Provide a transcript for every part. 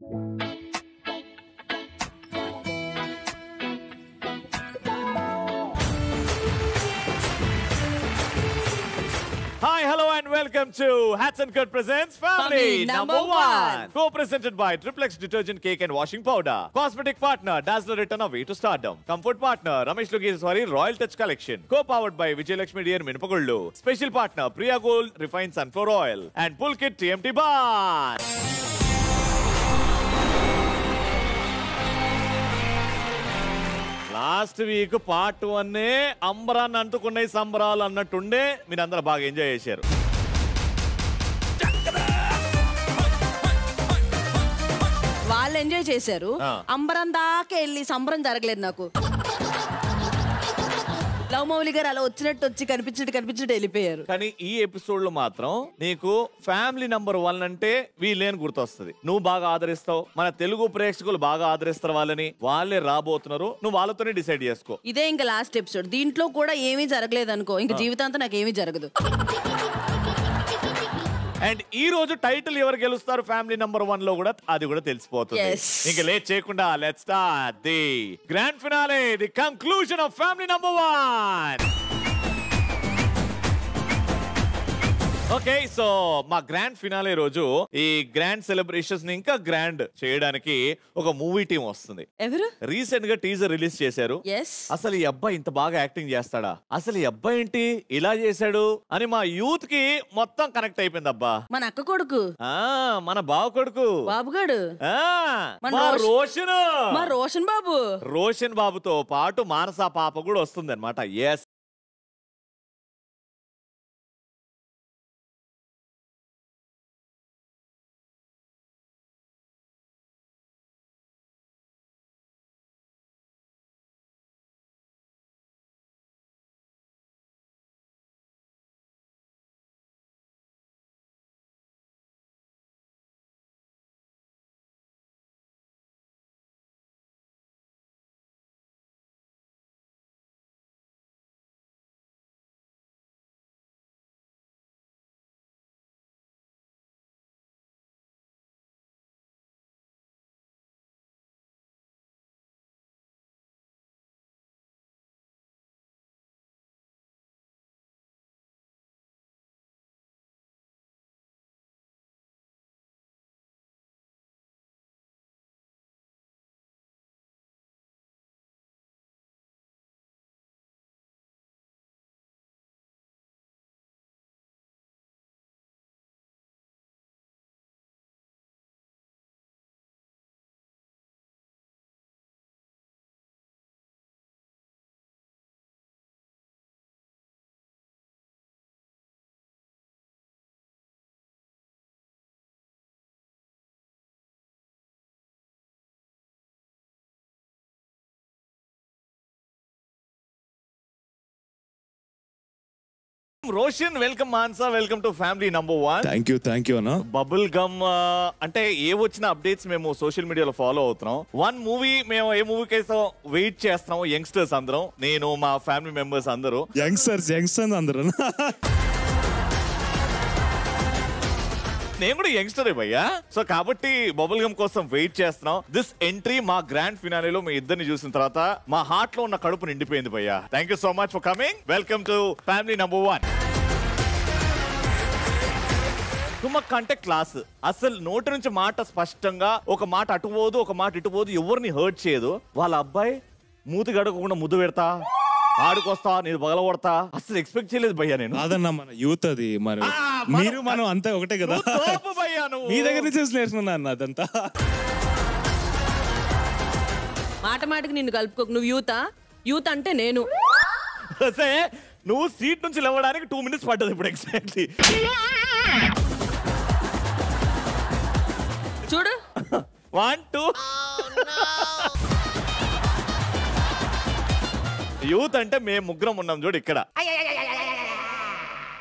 Hi, hello and welcome to Hats and Cut presents Family Number One. Co-presented by Triplex Detergent Cake and Washing Powder. Cosmetic partner Dazzler Return Away to Stardom. Comfort partner Ramesh Logeshwari Royal Touch Collection. Co-powered by Vijayalakshmi Dear Minipagullu. Special partner Priya Gold Refined Sunflower Oil and Pulkit TMT Bar. Last week part 1 అంబరాన్ని అంటుకున్న సంబరాలు అన్నట్టుండే మీరందరూ బాగా enjoy చేశారు. వాళ్ళు enjoy చేశారు, అంబరం దాకా వెళ్ళి సంబరం జరగలేదు నాకు. లవ్ మౌలి గారు అలా వచ్చి కనిపించినట్టు వెళ్ళిపోయారు. కానీ ఈ ఎపిసోడ్ లో మాత్రం నీకు ఫ్యామిలీ నంబర్ 1 అంటే వీళ్ళేని గుర్తొస్తుంది. నువ్వు బాగా ఆదరిస్తావు, మన తెలుగు ప్రేక్షకులు బాగా ఆదరిస్తారు వాళ్ళని, వాళ్ళే రాబోతున్నారు, నువ్వు వాళ్ళతోనే డిసైడ్ చేసుకో. ఇదే ఇంకా లాస్ట్ ఎపిసోడ్, దీంట్లో కూడా ఏమీ జరగలేదు అనుకో, ఇంకా జీవితాంతం నాకు ఏమీ జరగదు. అండ్ ఈ రోజు టైటిల్ ఎవరు గెలుస్తారు ఫ్యామిలీ నంబర్ 1 లో కూడా అది కూడా తెలిసిపోతుంది. ఇంకా లేట్ చేయకుండా let's start the grand finale, the conclusion of family number 1. Okay, so మా గ్రాండ్ ఫినాలే రోజు ఈ గ్రాండ్ సెలబ్రేషన్స్ ని ఇంకా గ్రాండ్ చేయడానికి ఒక మూవీ టీం వస్తుంది. ఎవరు? రీసెంట్ గా టీజర్ రిలీజ్ చేశారు. అసలు ఈ అబ్బాయి ఇంత బాగా యాక్టింగ్ చేస్తాడా, అసలు ఈ అబ్బాయి ఏంటి ఇలా చేశాడు అని మా యూత్ కి మొత్తం కనెక్ట్ అయిపోయింది. అబ్బా, మన అక్క కొడుకు, మన బావ కొడుకు బాబుగాడు, రోషన్ బాబుతో పాటు మానస పాప కూడా వస్తుంది అనమాట. Yes, Roshan welcome, Mansa welcome to family number 1. Thank you అన్న. బబుల్ గమ్ అంటే ఏ వచ్చిన అప్డేట్స్ మేము సోషల్ మీడియాలో ఫాలో అవుతున్నాం. 1 మూవీ మేము ఏ మూవీ కోసం వెయిట్ చేస్తున్నాము యంగ్స్టర్స్ అందరం, నేను మా ఫ్యామిలీ మెంబర్స్ అందరూ. యంగ్స్టర్స్ అందరూ. నేను కూడా యంగ్స్టరే భయ్యా. సో కాబట్టి బబుల్ గమ్ కోసం వెయిట్ చేస్తున్నాం. దిస్ ఎంట్రీ మా గ్రాండ్ ఫినాలేలో మీ ఇద్దరిని చూసిన తర్వాత మా హార్ట్ లో ఉన్న కడుపు నిండిపోయింది భయ్యా. Thank you so much for coming. Welcome to family number 1. తుమ్మక్క అంటే క్లాస్, అసలు నోటి నుంచి మాట స్పష్టంగా, ఒక మాట అటు పోదు ఒక మాట ఇటు పోదు, ఎవరిని హర్ట్ చేయదు. వాళ్ళ అబ్బాయి మూతి గడకకుండా ముద్దు పెడతా, ఆడుకొస్తా, నేను పగలగొడతా, అసలు ఎక్స్పెక్ట్ చేయలేదు భయ్యా నేను. అదన్నా మన యూత్ అది, మరి మీరు మనం అంతా ఒకటే కదా. మీ దగ్గర నుంచి నేర్చుకున్నా అన్న అదంతా. మాట మాటకి నిన్ను కలుపుకోకు, నువ్వు యూత్ అంటే నేను. నువ్వు సీట్ నుంచి లేవడానికి 2 minutes పడ్డది ఇప్పుడు ఎగ్జాక్ట్లీ. చూడు 1 2 యూత్ అంటే మేము ముగ్గురం ఉన్నాం చూడు ఇక్కడ.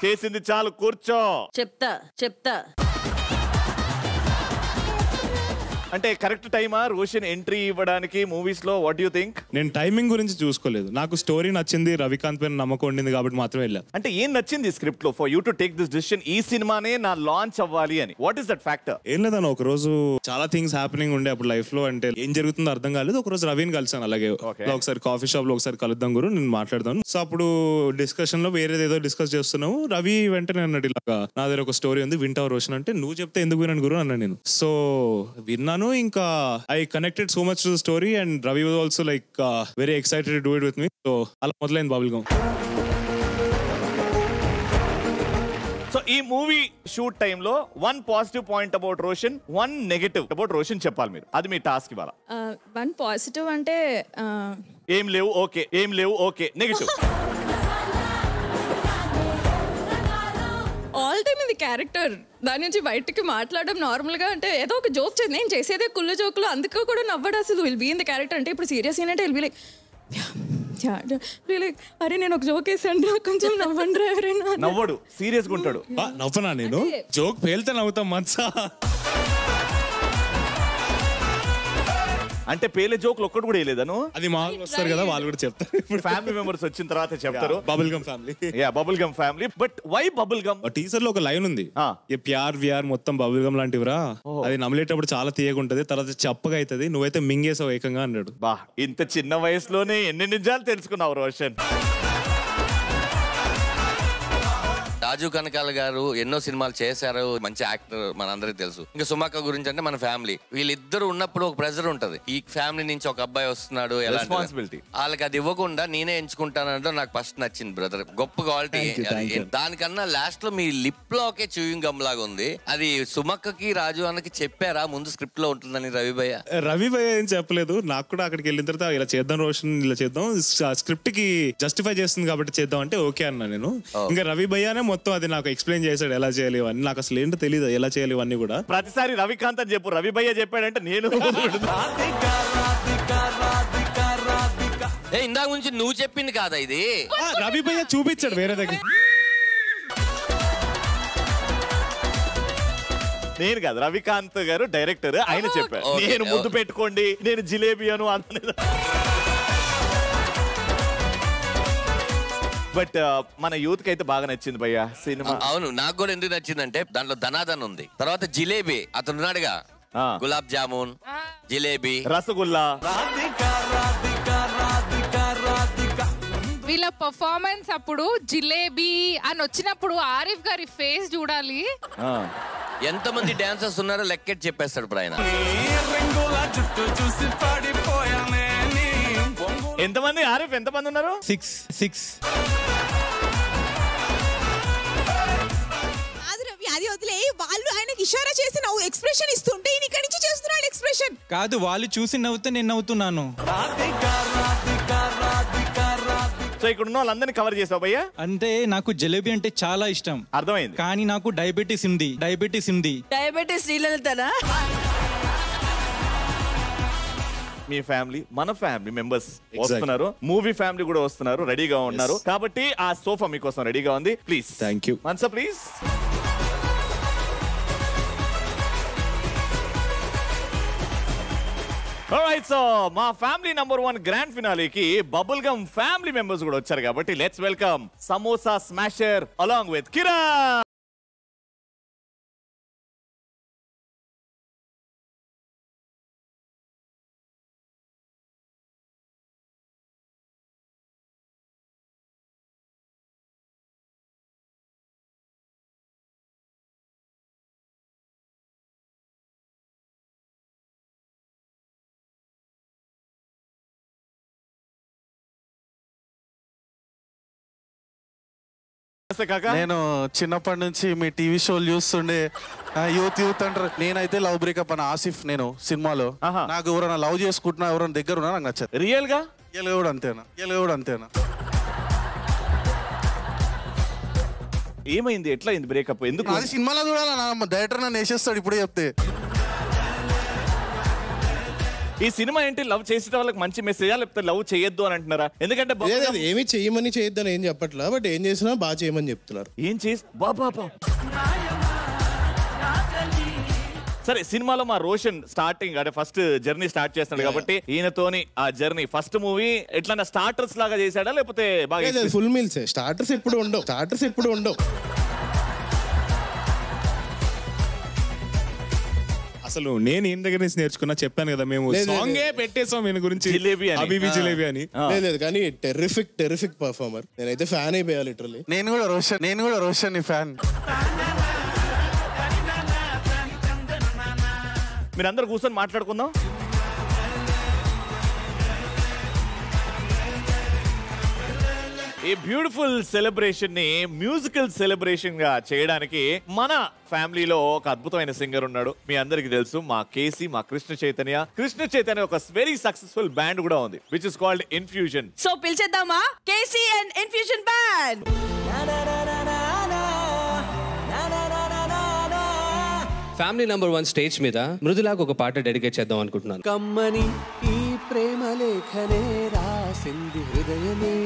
చేసింది చాలు, కూర్చో. చెప్తా అంటే కరెక్ట్ టైమా రోషన్ ఎంట్రీ ఇవ్వడానికి మూవీస్ లో? What you think? నేను టైమింగ్ గురించి చూసుకోలేదు, నాకు స్టోరీ నచ్చింది, రవికాంత్ పైన నమ్మకం ఉండింది కాబట్టి మాత్రమే వెళ్ళా. అంటే ఏం నచ్చింది స్క్రిప్ట్ లో for you to take this decision, ఈ సినిమానే నా లాంచ్ అవ్వాలి అని? What is that factor? ఏం లేదన్న, ఒక రోజు చాలా థింగ్స్ హ్యాపెనింగ్ ఉండే అప్పుడు లైఫ్ లో, అంటే ఏం జరుగుతుందో అర్థం కాలేదు. ఒక రోజు రవిని కలిసాను, అలాగే ఒకసారి కాఫీ షాప్ లో ఒకసారి కలుద్దాం గురు, నేను మాట్లాడతాను. సో అప్పుడు డిస్కషన్ లో వేరేదేదో డిస్కస్ చేస్తున్నాము. రవి వెంటనే అన్నాడు, ఇలాగా నా దగ్గర ఒక స్టోరీ ఉంది వింటావు రోషన్ అంటే, నువ్వు చెప్తే ఎందుకు వినను గురు అన్నా నేను. సో విన్నాను, ఇంకా I connected so much to the story and Ravi was also like very excited to do it with me. So అలా మొదలైంది బబుల్ గమ్. సో ఈ మూవీ షూట్ టైమ్ లో one positive point about Roshan, one negative about Roshan చెప్పాలి మీరు. అది మీ task ఇవాళ. One positive అంటే ఏం లేవు ఓకే, ఏం లేవు ఓకే. నెగటివ్ ఆల్ టైమ్ ఇది క్యారెక్టర్, దాని నుంచి బయటకి మాట్లాడడం నార్మల్ గా అంటే ఏదో ఒక జోక్ చేసి నేను చేసేదే కుళ్ళు జోకులు, అందుకు కూడా నవ్వడు అసలు. Will be in the character. అంటే ఇప్పుడు సీరియస్ అంటే విల్ బీ లైక్ అరే నేను ఒక జోక్ వేసాను కొంచెం నవ్వండి ఎవరైనా. నవ్వడు, సీరియస్ గా ఉంటాడు. నవ్వనా నేను? జోక్ పేలితే నవ్వుతాం మచ్చా. అంటే పేలే జోకులు ఒక్కటి కూడా వేయలేదను. అది మా వస్తారు కదా, వాళ్ళు కూడా చెప్తారు. ఇప్పుడు ఫ్యామిలీ మెంబర్స్ వచ్చిన తర్వాత చెప్తారు. Bubble gum family, yeah bubble gum family. But why bubble gum? Teaser లో ఒక లైన్ ఉంది, ఏ ప్యార్ విఆర్ మొత్తం బబుల్ గమ్ లాంటివిరా, అది నమ్మలేటప్పుడు చాలా తీయగా ఉంటది, తర్వాత చప్పగా అవుతుంది, నువ్వైతే మింగేసావు ఏకంగా అన్నాడు. బా, ఇంత చిన్న వయసులోనే ఎన్ని నిజాలు తెలుసుకున్నావు రోషన్. రాజు కనకాల గారు ఎన్నో సినిమాలు చేశారు, మంచి యాక్టర్, మనందరికీ తెలుసు. ఇంకా సుమక్క గురించి అంటే మన ఫ్యామిలీ, వీళ్ళిద్దరు ఉన్నప్పుడు ఒక ప్రెజర్ ఉంటది. ఈ ఫ్యామిలీ నుంచి ఒక అబ్బాయి వస్తున్నాడు, రెస్పాన్సిబిలిటీ, వాళ్ళకి అది ఇవ్వకుండా నేనే ఎంచుకుంటానంటే నాకు ఫస్ట్ నచ్చింది బ్రదర్. గొప్ప క్వాలిటీ. దానికన్నా లాస్ట్ లో మీ లిప్ లోకే చూయింగ్ గమ్ లాగా ఉంది. అది సుమక్కకి రాజు అన్నకి చెప్పారా ముందు స్క్రిప్ట్ లో ఉంటుందని? రవి భయ్య ఏం చెప్పలేదు నాకు కూడా. అక్కడికి వెళ్ళిన తర్వాత ఇలా చేద్దాం రోషన్, ఇలా చేద్దాం, స్క్రిప్ట్ కి జస్టిఫై చేస్తుంది కాబట్టి చేద్దాం అంటే ఓకే అన్నా నేను. ఇంకా రవి భయ్యనే మొత్తం అది నాకు ఎక్స్ప్లెయిన్ చేశాడు ఎలా చేయాలి ఇవన్నీ. నాకు అసలు ఏంటో తెలియదు ఎలా చేయాలి ఇవన్నీ కూడా. ప్రతిసారి రవికాంత్ అని చెప్పు, రవి భయ్య చెప్పాడంటే నేను ఇందాక నుంచి నువ్వు చెప్పింది కాదా ఇది? రవి భయ్య చూపించాడు వేరే దగ్గర. నేను కాదు, రవికాంత్ గారు డైరెక్టర్, ఆయన చెప్పారు. నేను ముద్దు పెట్టుకోండి, నేను జిలేబీ అను అన్నది. బట్ మన యూత్ కి అయితే బాగా నచ్చింది భయ్య సినిమా. అవును, నాకు కూడా ఎందుకు నచ్చిందంటే దాంట్లో ధనాధన్ ఉంది, తర్వాత జిలేబీ అతను ఉన్నాడుగా, గులాబ్ జామున్, జిలేబీ, రసగుల్లా. వీళ్ళ పర్ఫార్మెన్స్ అప్పుడు జిలేబీ అని వచ్చినప్పుడు ఆరిఫ్ గారి ఫేస్ చూడాలి. ఎంతమంది డాన్సర్స్ ఉన్నారో లెక్కెట్ చెప్పేస్తాడు ఇప్పుడు ఆయన. ఎంతమంది ఆరిఫ్, ఎంతమంది ఉన్నారు? 6. అది వదిలే, వాళ్ళు ఆయనకి ఇషారా చేసి నవ్వు ఎక్స్ప్రెషన్ ఇస్తుంటే ఈయన ఇక్కడి నుంచి చేస్తున్నాడు ఎక్స్ప్రెషన్. కాదు, వాళ్ళు చూసి నవ్వుతే నేను నవ్వుతున్నాను. సో ఇక్కడ ఉన్న వాళ్ళందరినీ కవర్ చేసావు భయ్యా? అంటే నాకు జలేబీ అంటే చాలా ఇష్టం, అర్థమైంది. కానీ నాకు డయాబెటీస్ ఉంది. డయాబెటీస్ శ్రీలలితనా? మీ ఫ్యామిలీ, మన ఫ్యామిలీ మెంబర్స్ వస్తున్నారు, మూవీ ఫ్యామిలీ కూడా వస్తున్నారు, రెడీగా ఉన్నారు. కాబట్టి ఆ సోఫా మీకోసం రెడీగా ఉంది. Please. Thank you Mansa, please. Alright, so మా ఫ్యామిలీ నంబర్ 1 గ్రాండ్ ఫినాలేకి బబుల్ గమ్ ఫ్యామిలీ మెంబర్స్ కూడా వచ్చారు కాబట్టి let's welcome samosa smasher along with Kiran. నేను చిన్నప్పటి నుంచి మీ టీవీ షోలు చూస్తుండే, యూత్ అంటారు. నేనైతే లవ్ బ్రేకప్ అని ఆసిఫ్ నేను సినిమాలో. నాకు ఎవరైనా లవ్ చేసుకుంటున్నా, ఎవరైనా దగ్గర ఉన్నా నాకు నచ్చదు. రియల్ గా కూడా అంతేనా? ఏమైంది, ఎట్లా అయింది బ్రేకప్? ఎందుకు? అది సినిమాలో చూడాలా, డైరెక్టర్ నన్ను వేసేస్తాడు ఇప్పుడే చెప్తే. ఈ సినిమా ఏంటి, లవ్ చేసే వాళ్ళకి మంచి మెసేజా లేకపోతే లవ్ చేయొద్దు అని అంటున్నారా? ఎందుకంటే ఏమి చెయ్యమని చేయొద్దని ఏం చెప్పట్లా, బట్ ఏం చేసినా బాగా చేయమని చెప్తున్నారు. ఏం చేసి బాబా సరే సినిమాలో మా రోషన్ స్టార్టింగ్ అంటే ఫస్ట్ జర్నీ స్టార్ట్ చేస్తాడు కాబట్టి ఈయనతోని ఆ జర్నీ ఫస్ట్ మూవీ ఎట్లా స్టార్టర్స్ లాగా చేశాడా లేకపోతే బాగా ఫుల్ మీల్స్ స్టార్టర్స్ ఎప్పుడు ఉండవు అసలు నేను ఈయన దగ్గర నుంచి నేర్చుకున్నా, చెప్పాను కదా మేము సాంగే పెట్టేసాం ఈయన గురించి, హబీబీ జిలేబీ అని. లేదు కానీ టెర్రిఫిక్ పర్ఫార్మర్. నేనైతే ఫ్యాన్ అయిపోయా లిటరల్లీ. నేను కూడా రోషన్ ని ఫ్యాన్. మీరందరూ కూర్చొని మాట్లాడుకుందాం. ఈ బ్యూటిఫుల్ సెలబ్రేషన్ ని మ్యూజికల్ సెలబ్రేషన్ గా చేయడానికి మన ఫ్యామిలీలో ఒక అద్భుతమైన సింగర్ ఉన్నాడు. మీ అందరికి తెలుసు, మా కేసీ, మా కృష్ణ చైతన్య ఒక వెరీ సక్సెస్ఫుల్ బ్యాండ్ కూడా ఉంది, which is called Infusion. So పిలిచేద్దామా KC and Infusion band. Family number 1 stage మీద మృదులాగా ఒక పాట డెడికేట్ చేద్దాం అనుకుంటున్నాను. కమ్మని ఈ ప్రేమ లేఖనే రాసింది హృదయమే,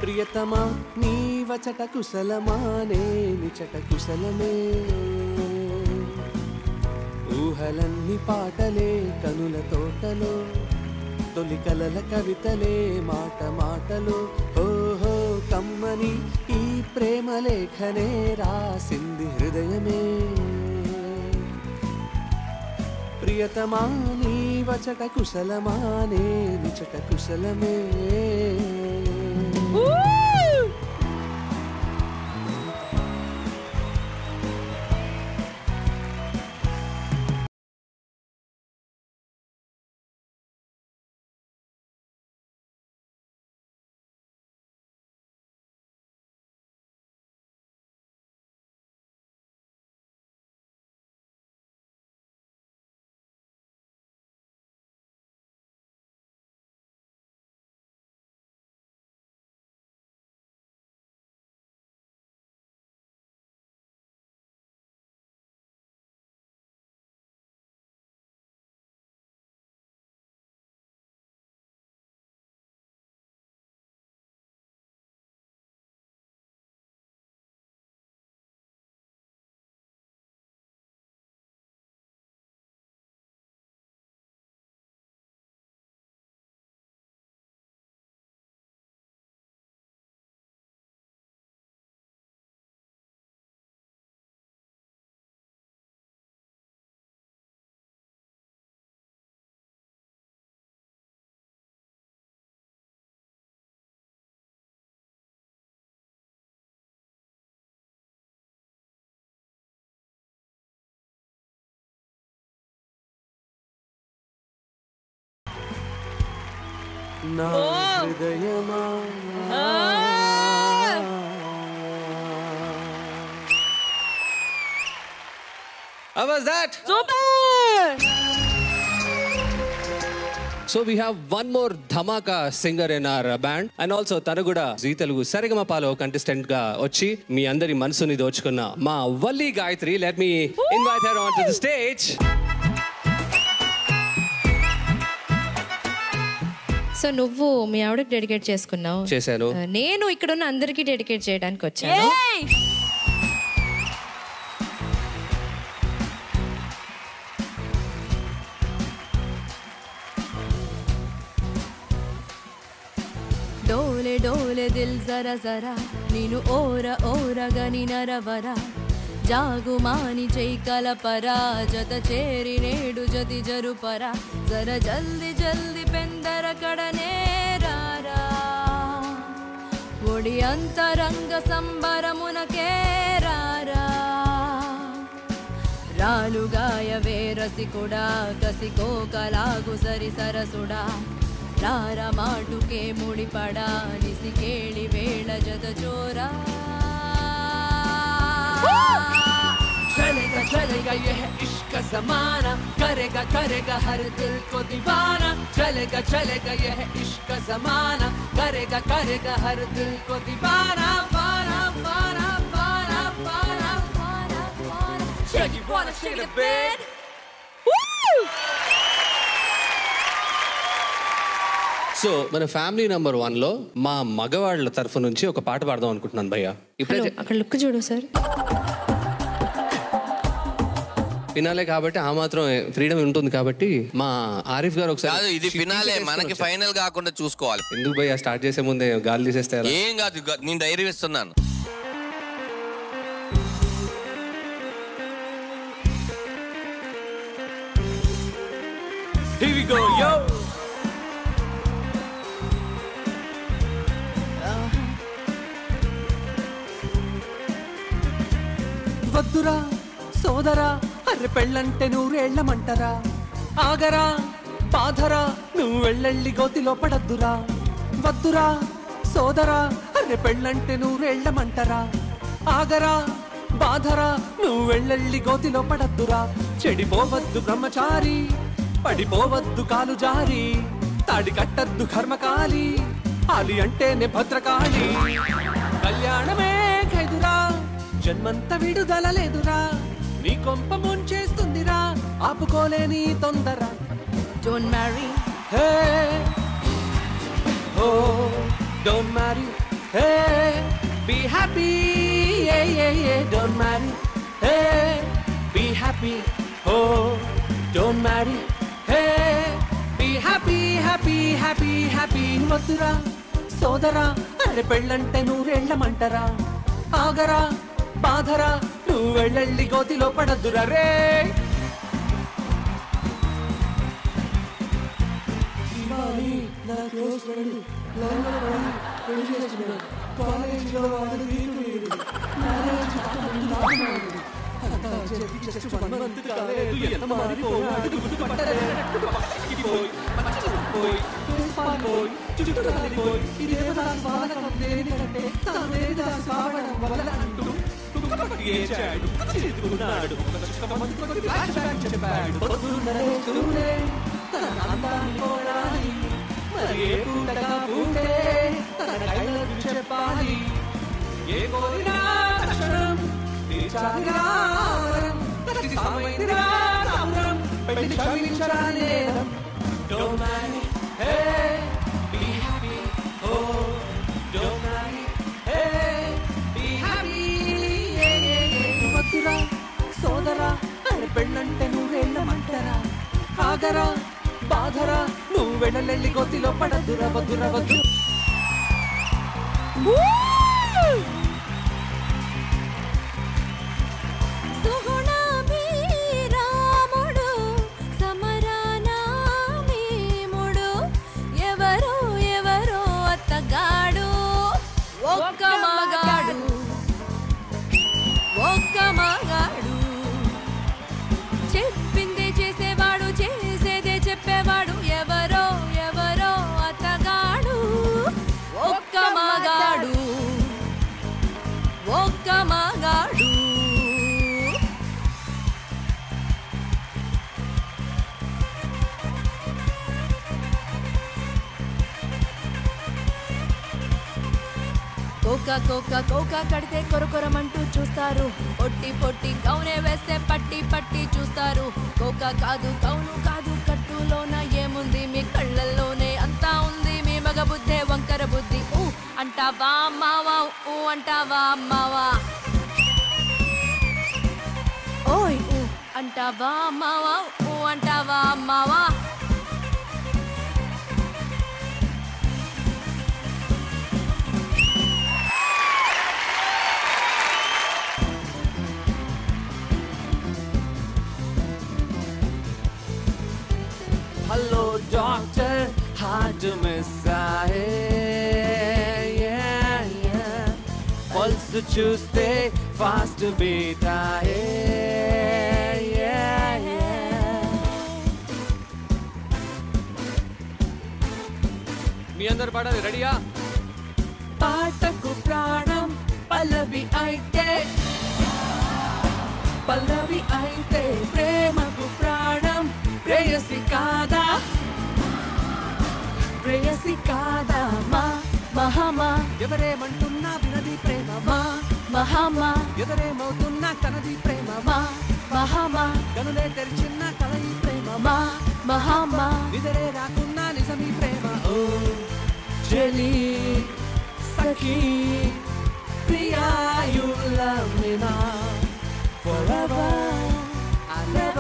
ప్రియతమా నీ వచట కుశలమా నిచట కుశలమే, ఊహలన్నీ పాటలే కనుల తోటలో, తొలి కలల కవితలే మాట మాటలు. ఓహో కమ్మని ఈ ప్రేమ లేఖనే రాసింది హృదయమే, ప్రియతమా నీ వచట కుశలమా నిచట కుశలమే. నా హృదయమా How was that? Super! So we have one more dhamaka singer in our band and also tanu kuda Zee Telugu Saregama-palo contestant ga vachi మీ అందరి మనసుని దోచుకున్న మా Valli Gayatri. Let me invite her onto the stage. So నువ్వు మీ ఆవిడకి dedicate చేసుకున్నావు. చేశాను. నేను ఇక్కడ ఉన్న అందరికీ డెడికేట్ చేయడానికి వచ్చాను. డోలే డోలే దిల్ జరా జరా నేను ఓరగని నరవరా జాగుమాని చెయ్యి కలపరా జత చేరి నేడు జతి జరుపరా జర జల్ది జల్ది పెందర కడనే రారా ఒడి అంతరంగ సంబరమునకే రారా రాలుగాయ వేరసికుడా కసికోకలాగు సరి సరసుడా రారా మాటుకే ముడిపడా నిసి కేళి వేళ జత చోరా चलेगा चलेगा यह इश्क ज़माना करेगा करेगा हर दिल को दीवाना चलेगा चलेगा यह इश्क ज़माना करेगा करेगा हर दिल को दीवाना पाना पाना पाना पाना पाना पाना shake it wanna shake the bed so మన ఫ్యామిలీ నంబర్ 1 లో మా మగవాళ్ళ తరఫు నుంచి ఒక పాట పాడదాం అనుకుంటున్నాను భయ్య. అక్కడ లుక్ చూడు సార్. ఫినాలే కాబట్టి ఆ మాత్రం ఫ్రీడమ్ ఉంటుంది కాబట్టి మా ఆరిఫ్ గారు ఒకసారి ఇది ఫినాలే, మనకి ఫైనల్ కాకుండా చూసుకోవాలి. ఎందుకు భయ్యా స్టార్ట్ చేసే ముందే గాలి తీసేస్తే ఏం కాదు, నేను ధైర్యం ఇస్తున్నాను. Here we go, yo! వద్దురా సోదరా అర్రె పెళ్ళంటే నూరేళ్లమంటరా, ఆగరా బాధరా నువ్వు వెళ్ళెళ్ళి గోతిలో పడద్దురా. వద్దురా సోదరా అర్రె పెళ్ళంటే నూరేళ్లమంటరా, ఆగరా బాధరా నువ్వు వెళ్ళెళ్ళి గోతిలో పడద్దురా. చెడిపోవద్దు బ్రహ్మచారి, పడిపోవద్దు కాలు జారి, తాడి కట్టద్దు కర్మకాలి, ఆలి అంటేనే భద్రకాళి. కళ్యాణమే ఖైదురా, జన్మంత విడుదల లేదురా, నీ కొంప ముంచేస్తుందిరా, ఆపుకోలేని తొందర. Don't marry, hey, oh, don't marry, hey, be happy, yeah, yeah, yeah, don't marry, hey, be happy, oh, don't marry, hey, be happy, happy, happy, happy. వద్దురా సోదరా అరే పెళ్ళంటే నూరేళ్లమంటరా, ఆగరా బాధరా నువ్వు వెళ్ళెళ్ళి గోతిలో పడద్దురా రే. చెప్పాలి ఏ కోరినా అక్షరం తీర్చాలిరా వరం, ప్రతి సామైనా రామరం, పెళ్లి క్షమించరా నేరం. Don't marry, hey, be happy, oh, don't marry, hey, be happy, yeah, yeah, yeah. వద్దురా సోదరా అరే పెళ్ళంటే నూరేళ్లమంటరా, ఆగరా బాధరా నువ్వు వెళ్ళెళ్ళి గోతిలో పడద్దురా. వద్దురా వద్దు. సుగుణాభిరాముడు సమరానామీముడు, ఎవరో ఎవరో అత్తగాడు, ఒక్క మగాడు, ఒక్క మగాడు, చెప్పిందే చేసేవాడు, చేసేదే చెప్పేవాడు, ఎవరో ఎవరో అత్తగాడు, ఒక్క మగాడు, ఒక్క మగాడు. కోక కోక కోక కడితే కొరకొరమంటూ చూస్తారు, పొట్టి పొట్టి కౌనే వేస్తే పట్టి పట్టి చూస్తారు. కోక కాదు కౌను కాదు, కట్టులోన ఏముంది, మీ కళ్ళల్లోనే అంతా ఉంది, మీ మగ బుద్ధే వంకర బుద్ధి. ఊ అంటావా మావా, ఊ అంటావా మావా, ఓయ్ ఊ అంటావా మావా, ఊ అంటావా మావా. Hello doctor, hard to miss yeah, yeah. Pulse చూస్తే fast beat yeah, yeah. మీ అందరు పాడాలి, రెడీయా? పాటకు ప్రాణం పల్లవి అయితే, పల్లవి అయితే ప్రేమకు ప్రాణం ప్రేయసి కాదా, ప్రేయసి కాదా. మా మహామా ఎవరేమంటున్నా వినది ప్రేమ, మా మహామా ఎదురేమవుతున్నా తనది ప్రేమ, మా మహామా కనులే తెరిచిన్న కలయి ప్రేమ, మా మహామా నిదరే రాకున్నా నిజమీ ప్రేమ. ఓ చెలి సఖీ ప్రియా, you love me now forever, I love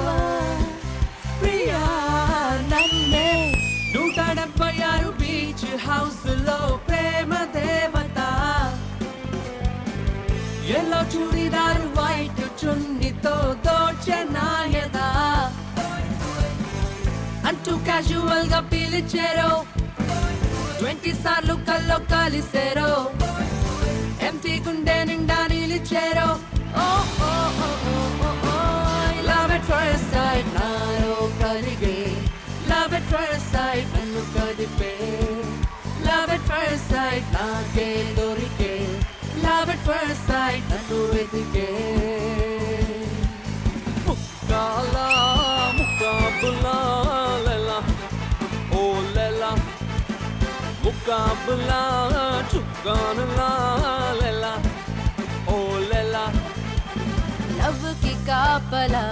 churidar white చున్నితో దోచెనాయదా అంటూ క్యాజువల్ గా పిలిచారో 20 సార్లు కల్లో కలిసారో ఎంటీ గుండె నిండా నిలిచారో లవ్ ఎట్ ఫస్ట్ సైట్ నాలో కలిగే లవ్ ఎట్ ఫస్ట్ సైట్ నన్ను కదిపే లవ్ ఎట్ ఫస్ట్ సైట్ నాకే దొరికే లవ్ ఎట్ ఫస్ట్ సైట్ నన్ను వెతికే ముక్కాలా ముకాబులా లెలా ఓ లెలా ముకాబులా చుక్కానులా లెలా ఓ లెలా లవ్ కి కాపలా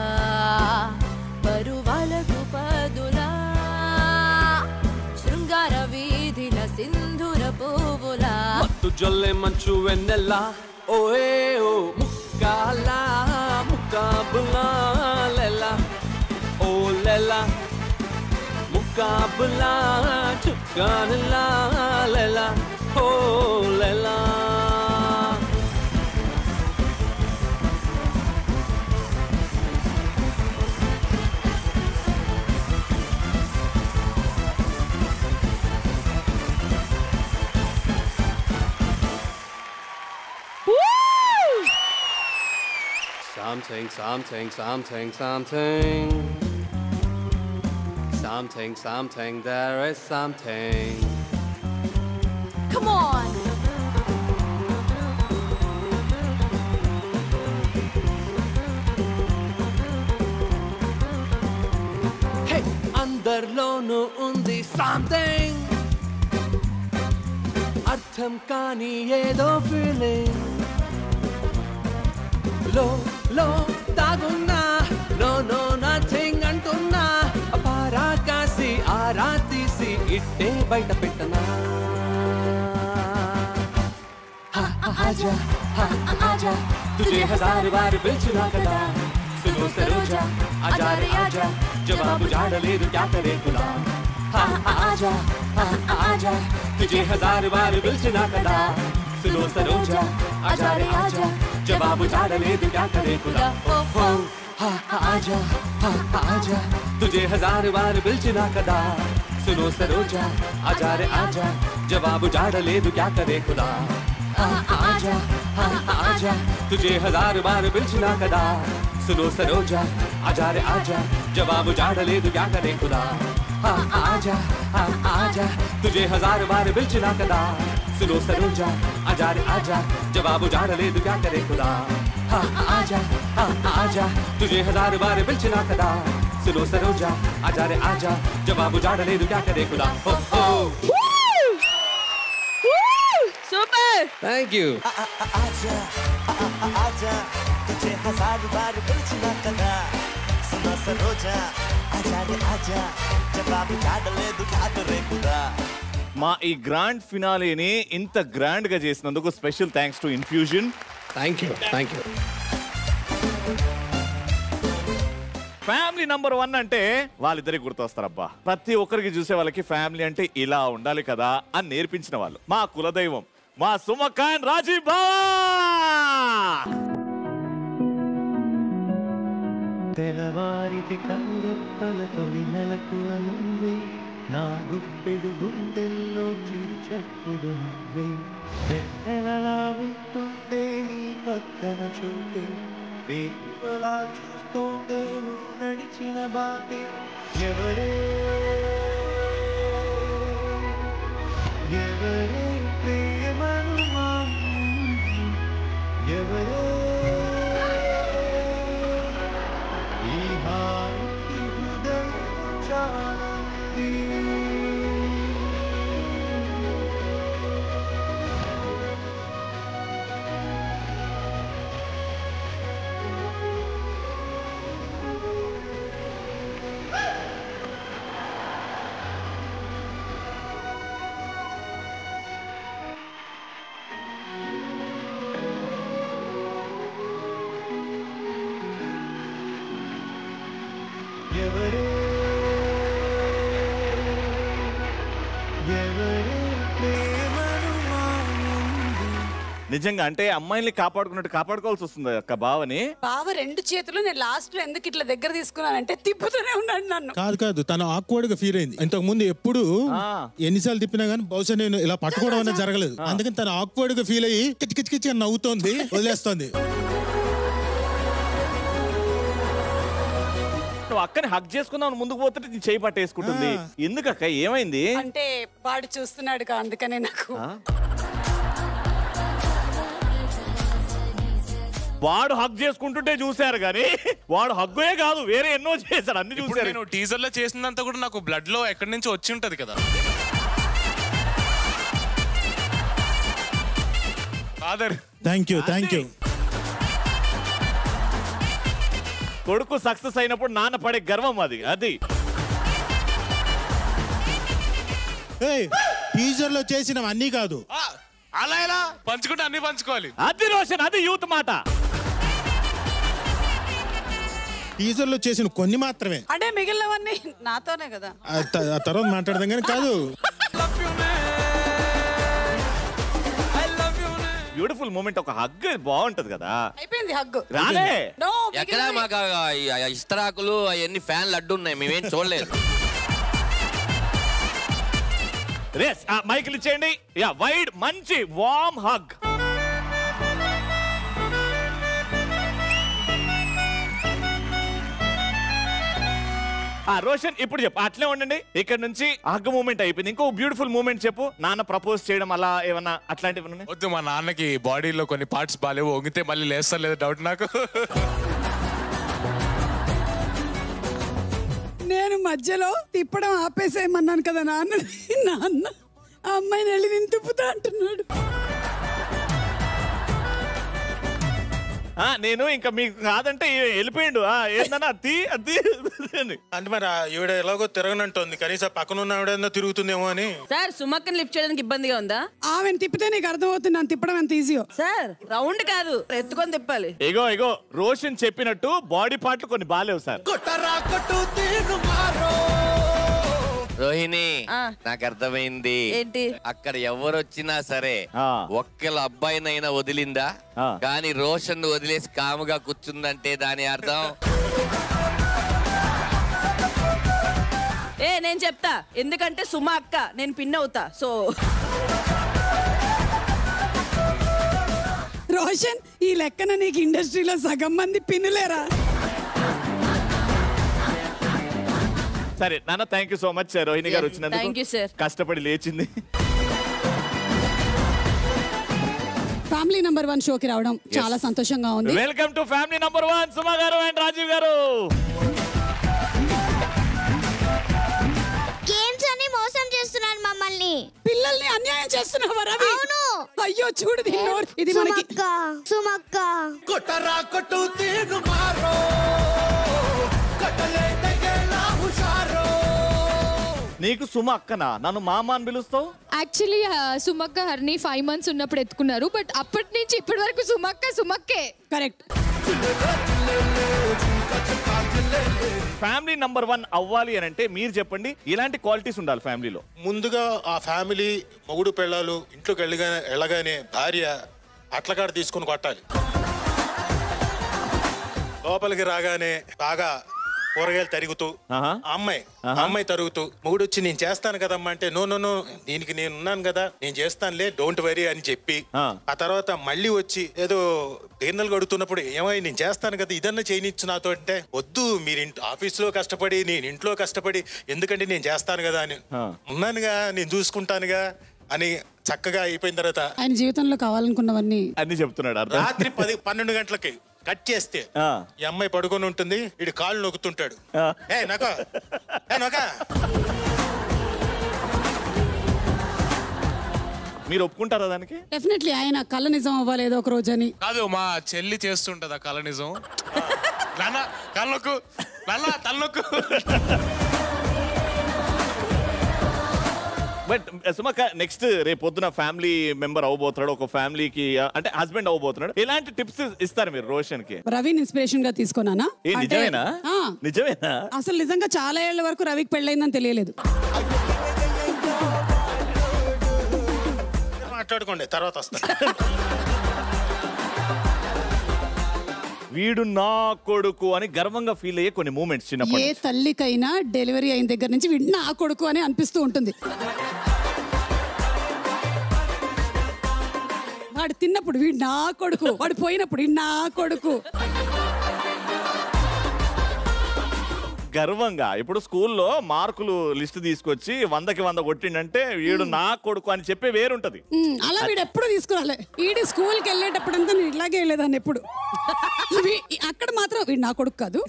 పరువాలకు పదులా శృంగార వీధిల సింధూర పువ్వులా మత్తు జల్లే మంచు వెన్నెలా ఓే ఓ ముక్కాలా ముకాబులా లెలా ఓ లెలా ముకాబులా చుక్కానులా లెలా ఓ లెలా Something, something, something, something. Something, something, there is something. Come on. Hey, అందరిలోనూ ఉంది something. అర్థం కాని ఏదో feeling. లో దాగున్నా no nothing అంటున్నా అపారా కాసి ఆరా తీసి ఇట్టే బయట పెట్టనా ఆజా ఆజా తుజే హజార్ బార్ పిలిచినా కదా సునో సరోజా ఆజా రే ఆజా జవాబు జాడలేదు క్యా కరే ఖుదా ఆజా ఆజా తుజే హజార్ బార్ పిలిచినా కదా సునో సరోజా ఆజా రే ఆజా జవాబు జాడలేదు క్యా కరే ఖుదా ఓ ఆజా ఆజా తుజే హజార్ బార్ పిలిచినా కదా సునో సరోజా ఆజా రే ఆజా జవాబు జాడలేదు క్యా కరే ఖుదా ఆజా ఆజా తుజే హజార్ బార్ పిలిచినా కదా సునో సరోజా ఆజా రే ఆజా జవాబు జాడలేదు క్యా కరే ఖుదా ఆజా ఆజా తుజే హజార్ బార్ పిలిచినా కదా సునో సరోజా ఆజా రే ఆజా జవాబు జాడలేదు క్యా కరే ఖుదా ఆజా ఆజా తుజే హజార్ బార్ పిలిచినా కదా సునో సరోజా ఆజా రే ఆజా జవాబు జాడలేదు క్యా కరే ఖుదా సూపర్ థ్యాంక్ యూ आजा आजा तुझे हजार बार पिलिचिना कदा सुना सरोजा आजा रे आजा जवाब జాడలేదు క్యా కరే ఖుదా మా ఈ గ్రాండ్ ఫినాలేని ఇంత గ్రాండ్ గా చేసినందుకు special thanks to infusion. Thank you family number 1 అంటే వాళ్ళిద్దరికి గుర్తొస్తారబ్బా. ప్రతి ఒక్కరికి చూసే వాళ్ళకి ఫ్యామిలీ అంటే ఇలా ఉండాలి కదా అని నేర్పించిన వాళ్ళు మా కులదైవం మా సుమకాన్ రాజీవ్ బావా. తెల్లవారితి కళ్ళెప్పల తొలి నెలకు అనుంది నా గుప్పెడు గుండెల్లో చిరుచప్పుడు నువ్వే వెన్నెలలా ఉంటుందే నీ పక్కన చూపే వేకువలా చూస్తుండే నువ్వు నడిచిన బాటే ఎవరే ప్రేమను ఎవరే ఈ హాయికి హృదయం చాలంది ఎవరే ప్రేమను మాయంది నిజంగా అంటే అమ్మాయిల్ని కాపాడుకున్నట్టు కాపాడుకోవాల్సి వస్తుంది అక్క బావని. బావ 2 చేతులు నేను లాస్ట్ లో ఎందుకు ఇట్లా దగ్గర తీసుకున్నానంటే తిప్పుతూనే ఉన్నాడు నన్ను. కాదు తను ఆక్వర్డ్ గా ఫీల్ అయింది. ఇంతకు ముందు ఎప్పుడు ఎన్నిసార్లు తిప్పినా గానీ బహుశా నేను ఇలా పట్టుకోవడం అనేది జరగలేదు. అందుకని తను ఆక్వర్డ్ గా ఫీల్ అయ్యి కిచకిచకిచి నవ్వుతోంది, వదిలేస్తోంది. నువ్వు అక్కని హక్ చేసుకుందాం ముందుకు పోతుంటే నీ చేయి పట్టేసుకుంటుంది. ఎందుకక్క ఏమైంది? అంటే వాడు చూస్తున్నాడు అందుకనే నాకు. వాడు హక్ చేసుకుంటుంటే చూశారు కానీ వాడు హగ్గే కాదు వేరే ఎన్నో చేశాడు, అన్ని చూసారు. నేను టీజర్ లో చేసినంత కూడా నాకు బ్లడ్ లో ఎక్కడి నుంచి వచ్చి ఉంటది కదా. Father thank you. కొడుకు సక్సెస్ అయినప్పుడు నాన్న పడే గర్వం అది. టీజర్ లో చేసినవి అన్ని కాదు, అలా ఎలా పంచుకుంటే అన్ని పంచుకోవాలి. అది రోషన్, అది యూత్ మాట. టీజర్ లో చేసిన కొన్ని మాత్రమే, అంటే మిగిలినవన్నీ నాతోనే కదా. ఆ తర్వాత మాట్లాడదాం కానీ కాదు. బ్యూటిఫుల్ మూమెంట్, ఒక హగ్ బాగుంటది కదా. అయిపోయింది హగ్. రాలే ఎక్కడ మాకు ఇస్తరాకులు అవన్నీ ఫ్యాన్లు అడ్డు ఉన్నాయి, మేమేం చూడలేదు. మైకిల్ ఇచ్చేయండి. వైడ్ మంచి వార్మ్ హగ్. రోషన్ ఇప్పుడు చెప్పు, అట్లే ఉండండి. ఇక్కడ నుంచి హగ్ మూమెంట్ అయిపోయింది, ఇంకో బ్యూటిఫుల్ మూమెంట్ చెప్పు. నాన్న ప్రపోజ్ చేయడం అలా ఏమన్నా అట్లాంటివి? వద్దు, మా నాన్నకి బాడీలో కొన్ని పార్ట్స్ బాగాలేవు, వంగితే మళ్ళీ లేస్తారు లేదా డౌట్ నాకు. నేను మధ్యలో తిప్పడం ఆపేసేయమన్నాను కదా నాన్న ఆ అమ్మాయిని వెళ్ళి నేను తిప్పుతా అంటున్నాడు. నేను ఇంకా మీకు కాదంటే వెళ్ళిపోయిండు. ఏందన్నా అతి అంటే మరి ఈవిడ ఎలాగో తిరగనంటుంది, కనీసం పక్కన ఉన్న ఆవిడ తిరుగుతుందేమో అని. సార్ సుమక్కని లిఫ్ట్ చేయడానికి ఇబ్బందిగా ఉందా? ఆమెను తిప్పితే నీకు అర్థమవుతుంది నన్ను తిప్పడం ఎంత ఈజీయో. సార్ రౌండ్ కాదు, ఎత్తుకొని తిప్పాలి. ఇగో రోషన్ చెప్పినట్టు బాడీ పార్ట్లు కొన్ని బాలేవు సార్. రోహిణి, నాకు అర్థమైంది. ఏంటి? అక్కడ ఎవరు వచ్చినా సరే ఒక్కళ్ళ అబ్బాయినైనా వదిలిందా, కానీ రోషన్ వదిలేసి కాముగా కూర్చుందంటే దాని అర్థం. నేను చెప్తా, ఎందుకంటే సుమా అక్క, నేను పిన్ అవుతా. సో రోషన్, ఈ లెక్కన నీకు ఇండస్ట్రీలో సగం మంది పిన్నులేరా? సరే నాన్న, thank you so much Rohini గారు వచ్చినందుకు. కష్టపడి లేచింది. ఫ్యామిలీ నంబర్ 1 షోకి రావడం చాలా సంతోషంగా ఉంది. వెల్కమ్ టు ఫ్యామిలీ నంబర్ 1 సుమా గారు అండ్ రాజీవ్ గారు. గేమ్స్ అని మోసం చేస్తున్నారు మమ్మల్ని, పిల్లల్ని అన్యాయం చేస్తున్నావా రవి? అవును. అయ్యో చూడు ఇది మనకి. సుమక్క కొట్టరా కొట్టు తీరు మారో కట్టలే తగేలా హుషారో. నీకు సుమ అక్కనా? నన్ను మామ అని పిలుస్తావు? యాక్చువల్లీ సుమక్క హర్ని 5 months ఉన్నప్పుడు ఎత్తుకున్నారు, బట్ అప్పటి నుంచి ఇప్పటి వరకు సుమక్కే. కరెక్ట్. ఫ్యామిలీ నంబర్ 1 అవ్వాలి అని అంటే మీరు చెప్పండి, ఇలాంటి క్వాలిటీస్ ఉండాలి ఫ్యామిలీలో. ముందుగా ఆ ఫ్యామిలీ మొగుడు పెళ్ళాలు ఇంట్లోకి వెళ్ళగానే భార్య అట్లకాడ తీసుకుని కొట్టాలి. లోపలికి రాగానే బాగా కూరగాయలు తరుగుతూ అమ్మాయి తరుగుతూ మొగుడు వచ్చి నేను చేస్తాను కదమ్మా అంటే నో దీనికి నేను ఉన్నాను కదా, నేను చేస్తానులే, డోంట్ వరీ అని చెప్పి ఆ తర్వాత మళ్ళీ వచ్చి ఏదో గిన్నెలు కడుగుతున్నప్పుడు ఏమై నేను చేస్తాను కదా, ఇదన్నా చేయనిచ్చు నాతో అంటే వద్దు, మీరు ఆఫీస్ లో కష్టపడి నేను ఇంట్లో కష్టపడి ఎందుకంటే నేను చేస్తాను కదా అని, ఉన్నానుగా నేను చూసుకుంటానుగా అని చక్కగా అయిపోయిన తర్వాత ఆయన జీవితంలో కావాలనుకున్నవన్నీ అన్ని చెప్తున్నాడు. రాత్రి 10-12 గంటలకి కట్ చేస్తే ఈ అమ్మాయి పడుకొని ఉంటుంది, వీడు కాళ్ళు నొక్కుతుంటాడు. మీరు ఒప్పుకుంటారా దానికి? డెఫినెట్లీ ఆయన కళ్ళ నిజం అవ్వాలి ఏదో ఒక రోజు అని. కాదు, మా చెల్లి చేస్తుంటది ఆ కళ నిజం. తలనొక్కు. బట్ సుమక్క నెక్స్ట్ రేపు పొద్దున ఫ్యామిలీ మెంబర్ అవ్వబోతున్నాడు, ఒక ఫ్యామిలీకి అంటే హస్బెండ్ అవ్వబోతున్నాడు, ఎలాంటి టిప్స్ ఇస్తారు మీరు రోషన్ కి? రవిని ఇన్స్పిరేషన్ గా తీసుకున్నానా? నిజమేనా? అసలు నిజంగా చాలా ఏళ్ల వరకు రవికి పెళ్ళైందని తెలియలేదు. మాట్లాడుకోండి, తర్వాత వస్తా. వీడు నా కొడుకు అని గర్వంగా ఫీల్ అయ్యే కొన్ని మూమెంట్స్ చిన్నప్పుడు. ఏ తల్లికైనా డెలివరీ అయిన దగ్గర నుంచి వీడు నా కొడుకు అని అనిపిస్తూ ఉంటుంది. వాడు తిన్నప్పుడు వీడు నా కొడుకు, వాడు పోయినప్పుడు వీడు నా కొడుకు. గర్వంగా ఇప్పుడు స్కూల్లో మార్కులు లిస్ట్ తీసుకొచ్చి 100కి 100 కొట్టిండంటే వీడు నా కొడుకు అని చెప్పే వేరుంటది. అలా వీడు ఎప్పుడు తీసుకురాలే. వీడి స్కూల్కి వెళ్ళేటప్పుడంతా నేను ఇలాగే వెళ్ళేదాన్ని ఎప్పుడు. అక్కడ మాత్రం వీడు నా కొడుకు కాదు.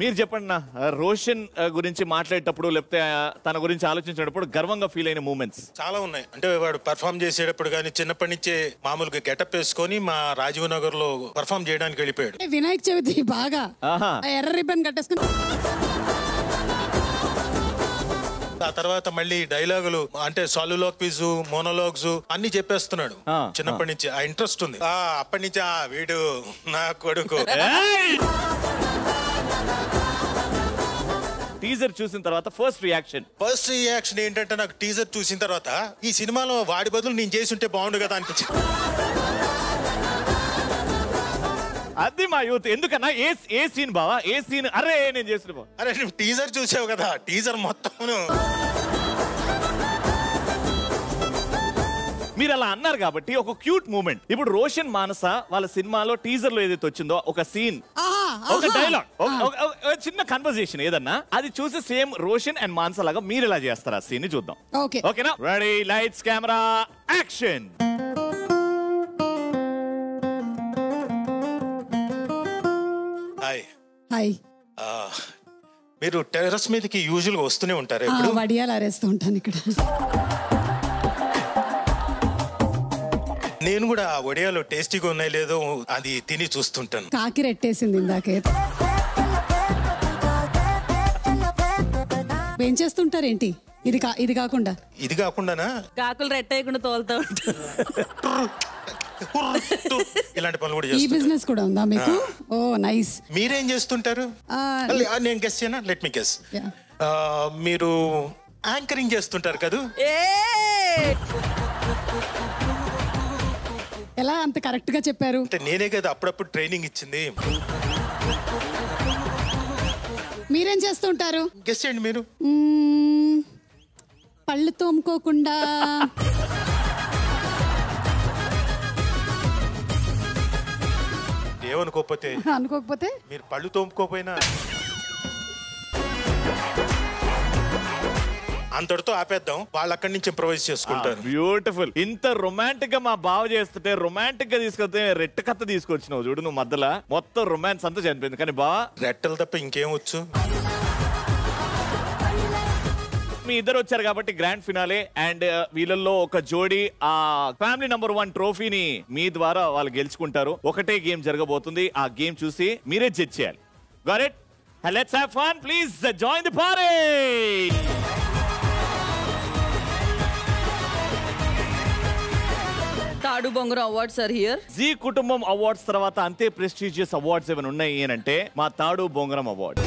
మీరు చెప్పండి నా రోషన్ గురించి మాట్లాడేటప్పుడు లేకపోతే తన గురించి ఆలోచించేటప్పుడు గర్వంగా ఫీల్ అయిన మూమెంట్స్ చాలా ఉన్నాయి. అంటే వాడు పర్ఫామ్ చేసేటప్పుడు కానీ చిన్నప్పటి నుంచే మామూలుగా గెటప్ వేసుకొని మా రాజీవ్ నగర్ లో పర్ఫామ్ చేయడానికి వెళ్ళిపోయాడు. వినాయక చవితి బాగా ఎర్ర రిబ్బన్ కట్టేసుకుని ఆ తర్వాత మళ్ళీ డైలాగులు అంటే సాలులాక్విజ్ మోనోలాగ్స్ అన్ని చెప్పేస్తున్నాడు. చిన్నప్పటి నుంచి ఆ ఇంట్రెస్ట్ ఉంది. అప్పటి నుంచి వీడు నా కొడుకు. టీజర్ చూసిన తర్వాత ఫస్ట్ రియాక్షన్ ఏంటంటే నాకు టీజర్ చూసిన తర్వాత ఈ సినిమాలో వాడి బదులు నేను చేసి ఉంటే బాగుండు కదా అనిపించింది. అది మా యూత్. ఎందుకన్నా ఏ సీన్ బావా ఏ సీన్? అరే నేను చేసిన బావ. అరే నువ్వు టీజర్ చూసావు కదా, టీజర్ మొత్తం మీరు అలా అన్నారు కాబట్టి ఒక క్యూట్ మూమెంట్. ఇప్పుడు రోషన్ మానస వాళ్ళ సినిమాలో టీజర్ లో ఏదైతే వచ్చిందో ఒక సీన్, ఒక డైలాగ్, చిన్న కన్వర్జేషన్ ఏదన్నా అది చూసి సేమ్ రోషన్ అండ్ మానస లాగా మీరు ఎలా చేస్తారు ఆ సీన్ ని చూద్దాం. ఓకేనా? Ready, lights, camera, action. Hi. మీరు టెర్రస్ మీదకి యూజువల్ గా వస్తూనే ఉంటారు. వడియాలు ఆరేస్తూ ఉంటాను ఇక్కడ. నేను కూడా ఆ వడియాలు టేస్టీగా ఉన్నాయి లేదో అది తిని చూస్తుంటాను. కాకి రెట్టేసింది ఇందాకే. ఏం చేస్తుంటారేంటి? ఇది కాకుండానా కాకులు రెట్టేయకుండా తోలుతూ ఉంటారు. ఇలాంటి పనులు కూడా ఈ బిజినెస్ కూడా ఉందా మీకు? ఓ నైస్. మీరేం చేస్తుంటారు? నేను గెస్ చేయనా? Let me guess. మీరు యాంకరింగ్ చేస్తుంటారు కదా? ఎలా అంత కరెక్ట్ గా చెప్పారు? అంటే నేనే కదా అప్పుడప్పుడు ట్రైనింగ్ ఇచ్చింది. మీరేం చేస్తుంటారు? గెస్ చేయండి మీరు. పళ్ళు తోముకోకుండా అనుకోకపోతే మీరు పళ్ళు తోముకోపోయినా అంతటితో ఆపేద్దాం. వాళ్ళు అక్కడి నుంచి ఇంప్రొవైజ్ చేసుకుంటారు. బ్యూటిఫుల్. ఇంత రొమాంటిక్ గా మా బావ చేస్తుంటే రొమాంటిక్ గా తీసుకొస్తే రెట్ట కథ తీసుకొచ్చినావు చూడు నువ్వు. మధ్యలో మొత్తం రొమాన్స్ అంతా చనిపోయింది. కానీ బావ రెట్టలు తప్ప ఇంకేం వచ్చు? మీ ఇద్దరు వచ్చారు కాబట్టి గ్రాండ్ ఫినాలే అండ్ వీళ్ళల్లో ఒక జోడీ ఆ ఫ్యామిలీ నంబర్ 1 ట్రోఫీని మీ ద్వారా వాళ్ళు గెలుచుకుంటారు. ఒకటే గేమ్ జరగబోతుంది. ఆ గేమ్ చూసి మీరే జడ్జ్ చేయాలి. Got it? Let's have fun. Please join the party. తాడు బొంగరం అవార్డ్స్ ఆర్ హియర్. జీ కుటుంబం అవార్డ్స్ తర్వాత అంతే ప్రెస్టీజియస్ అవార్డ్స్ ఏమైనా ఉన్నాయి అంటే మా తాడు బొంగరం అవార్డ్.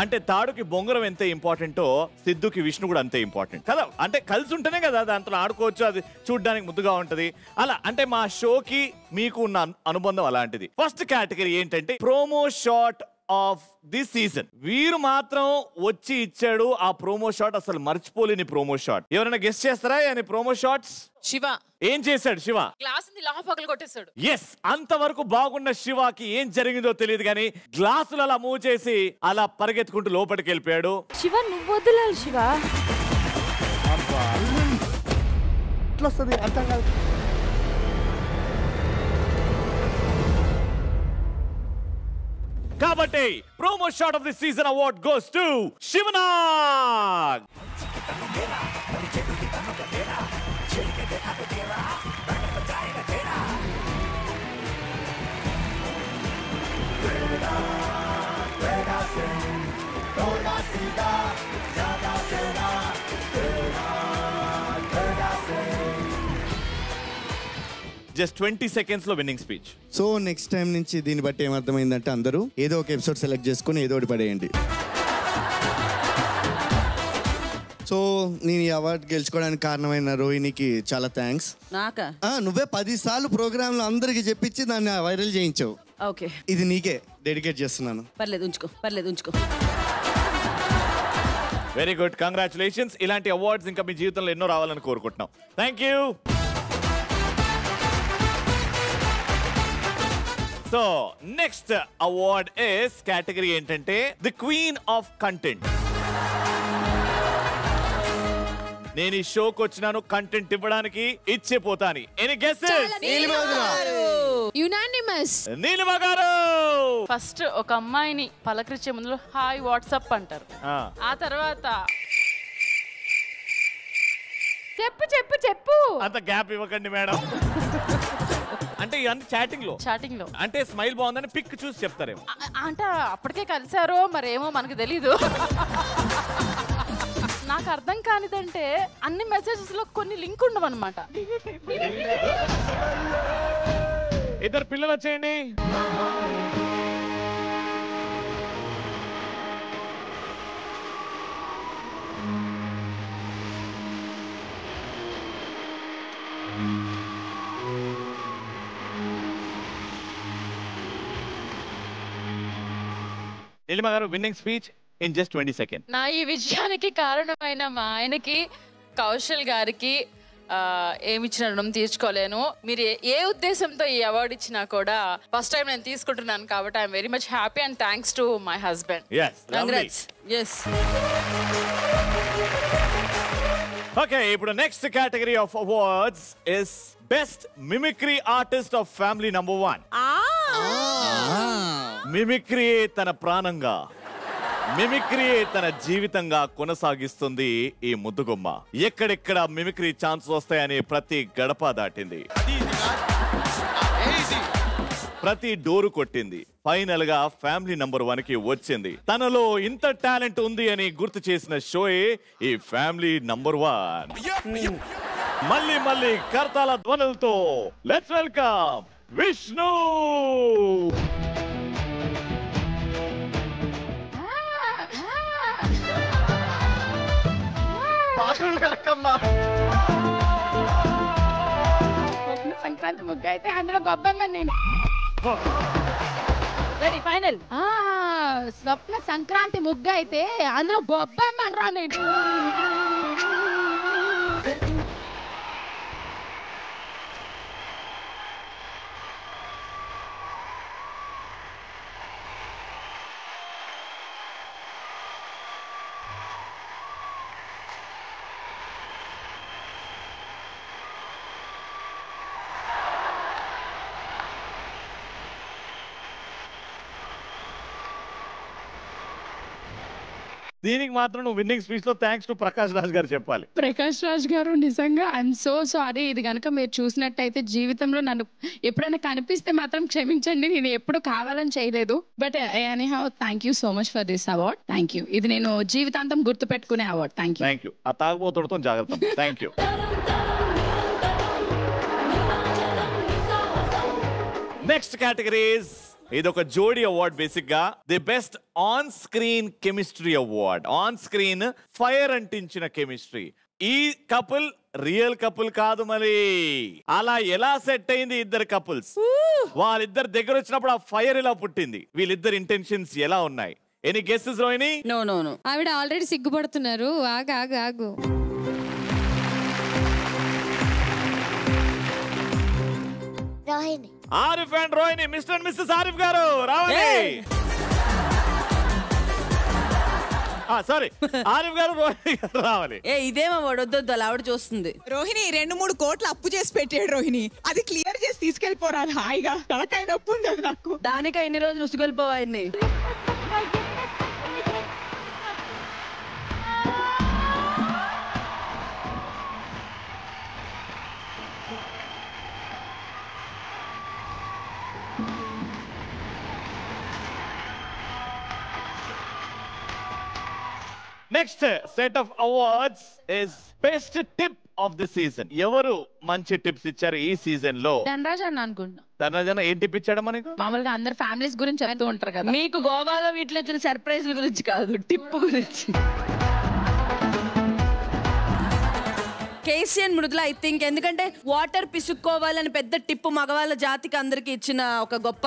అంటే తాడుకి బొంగరం ఎంత ఇంపార్టెంటో సిద్ధుకి విష్ణు కూడా అంతే ఇంపార్టెంట్ కదా. అంటే కలిసి ఉంటేనే కదా దాంట్లో ఆడుకోవచ్చు, అది చూడడానికి ముద్దుగా ఉంటది. అలా అంటే మా షోకి మీకు ఉన్న అనుబంధం అలాంటిది. ఫస్ట్ కేటగిరీ ఏంటంటే promo shot of this season. వీరు మాత్రం వచ్చి ఇచ్చాడు ఆ ప్రోమో షాట్. అసలు మర్చిపోలేని ప్రోమో షాట్. ఎవరైనా గెస్ట్ చేస్తారా అని ప్రోమో షాట్స్? శివ ఏం చేశాడు? శివ గ్లాస్ పగలు కొట్టేశాడు. ఎస్, అంతవరకు బాగున్న శివకి ఏం జరిగిందో తెలియదు కానీ గ్లాసులు అలా మూవ్ చేసి అలా పరిగెత్తుకుంటూ లోపలికి వెళ్ళిపోయాడు. శివ నువ్వు వదిలాలి శివ. అర్థం కాదు. కాబట్టి promo shot of the season award goes to Sivanag. Just 20 seconds లో winnowing speech. So next time నుంచి దీన్ని బట్టి ఏమర్థమైందంటే అందరూ ఏదో ఒక ఎపిసోడ్ సెలెక్ట్ చేసుకుని ఏదో ఒకటి పడేయండి. సో నేను ఈ అవార్డు గెలుచుకోవడానికి కారణమైన రోహిణికి చాలా థ్యాంక్స్. నాకా? నువ్వే 10 సార్లు ప్రోగ్రాంలో అందరికి చెప్పించి దాన్ని వైరల్ చేయించావు. ఓకే, ఇది నీకే డెడికేట్ చేస్తున్నాను. పర్లేదు ఉంచుకో. Very good, congratulations. ఇలాంటి అవార్డ్స్ ఇంకా మీ జీవితంలో ఎన్నో రావాలని కోరుకుంటున్నాం. Thank you. So next award is category ఏంటంటే ది క్వీన్ ఆఫ్ కంటెంట్. నేను ఈ షోకి వచ్చినాను కంటెంట్ ఇవ్వడానికి, ఇచ్చే పోతాని. Any guesses? యునానిమస్ నీలిమ గారు. ఫస్ట్ ఒక అమ్మాయిని పలకరించే ముందు హాయ్ వాట్సాప్ అంటారు. ఆ తర్వాత చెప్పు అంత గ్యాప్ ఇవ్వకండి మేడం. అంటే ఇవన్నీ చాటింగ్ లో అంటే స్మైల్ బాగుందని పిక్ చూసి చెప్తారేమో. అంటే అప్పటికే కలిసారో మరేమో మనకు తెలీదు. నాకు అర్థం కానిదంటే అన్ని మెసేజెస్ లో కొన్ని లింక్ ఉండవన్నమాట. ఇద్దరు పిల్లలు వచ్చేయండి. నీలిమ గారు, winnowing speech in just 20 seconds. నా ఈ విజయానికి కారణమైన మా ఆయనకి, కౌశల్ గారికి ఏమిచ్చిన రుణం తీర్చుకోలేను. మీరు ఏ ఉద్దేశంతో ఈ అవార్డు ఇచ్చినా కూడా ఫస్ట్ టైం నేను తీసుకుంటున్నాను కాబట్టి I'm very much happy and thanks to my husband. Okay, ఇప్పుడు next category of awards is best mimicry artist of family number 1. Mimicry తన ప్రాణంగా, మిమిక్రీ తన జీవితంగా కొనసాగిస్తుంది ఈ ముద్దుగుమ్మ. ఎక్కడెక్కడ మిమిక్రీ ఛాన్స్ వస్తాయని ప్రతి గడప దాటింది, ప్రతి డోరు కొట్టింది. ఫైనల్ గా ఫ్యామిలీ నంబర్ 1 కి వచ్చింది. తనలో ఇంత టాలెంట్ ఉంది అని గుర్తు చేసిన షోయే ఈ ఫ్యామిలీ నంబర్ 1. మళ్ళీ కర్తాల ధ్వనులతో లెట్స్ వెల్కమ్ విష్ణు. సంక్రాంతి ముగ్గు అయితే అందులో గొప్పమ్మ నేను. Ready final. స్వప్న సంక్రాంతి ముగ్గు అయితే అందులో గొప్పమ్మ రా నేను. దీనికి మాత్రం నువ్వు విన్నింగ్ స్పీచ్ లో థ్యాంక్స్ టు ప్రకాష్ రాజ్ గారు చెప్పాలి. ప్రకాష్ రాజ్ గారు నిజంగా ఐఎమ్ సో సారీ. ఇది కనుక మీరు చూసినట్టయితే జీవితంలో నన్ను ఎప్పుడైనా కనిపిస్తే మాత్రం క్షమించండి. నేను ఎప్పుడు కావాలని చేయలేదు. But anyhow thank you so much for this award. Thank you. ఇది నేను జీవితాంతం గుర్తు పెట్టుకునే అవార్డ్. Thank you. ఆ తాగుబోతుడితో జాగ్రత్త. Thank you. నెక్స్ట్ కేటగిరీస్, ఇది ఒక జోడీ అవార్డ్. బేసిక్ గా the best on screen chemistry award. On screen fire అంటించిన కెమిస్ట్రీ. ఈ కపుల్ రియల్ కపుల్ కాదు, మరి అలా ఎలా సెట్ అయింది ఇద్దరు కపుల్స్? వాళ్ళిద్దరు దగ్గర వచ్చినప్పుడు ఆ ఫైర్ ఇలా పుట్టింది. వీళ్ళిద్దరు ఇంటెన్షన్స్ ఎలా ఉన్నాయి? Any guesses Rohini? నో. ఆవిడ ఆల్రెడీ సిగ్గుపడుతున్నారు. ఆగు. Rohini. Arif and Rohini. Mister and missus Arif గారు రావాలి. సారీ, ఆరిఫ్ గారు రోహిణి గారు రావాలి. ఇదేమో వద్దు అలా ఆవిడ చూస్తుంది. రోహిణి 2-3 కోట్లు అప్పు చేసి పెట్టాడు రోహిణి. అది క్లియర్ చేసి తీసుకెళ్ళిపోరాదు హాయిగా. తలకాయ నొప్పి ఉండదు నాకు. దానికా ఎన్ని రోజులు ఉసుగొల్పోవాయన్ని. Next set of awards is best tip of the season. ఎవరు మంచి టిప్స్ ఇచ్చారు ఈ సీజన్ లో? ధనరాజ్ అని అనుకుంటున్నా. ధనరాజ్ ఏం టిప్ ఇచ్చాడు మనకు? మామూలుగా అందరు ఫ్యామిలీస్ గురించి చెప్తూ ఉంటారు కదా. మీకు గోవాలో వీటిలో వచ్చిన సర్ప్రైజ్ గురించి కాదు, టిప్ గురించి. KC and Mrudula I think, ఎందుకంటే వాటర్ పిసుక్కోవాలని పెద్ద టిప్పు మగవాళ్ళ జాతికి అందరికి ఇచ్చిన ఒక గొప్ప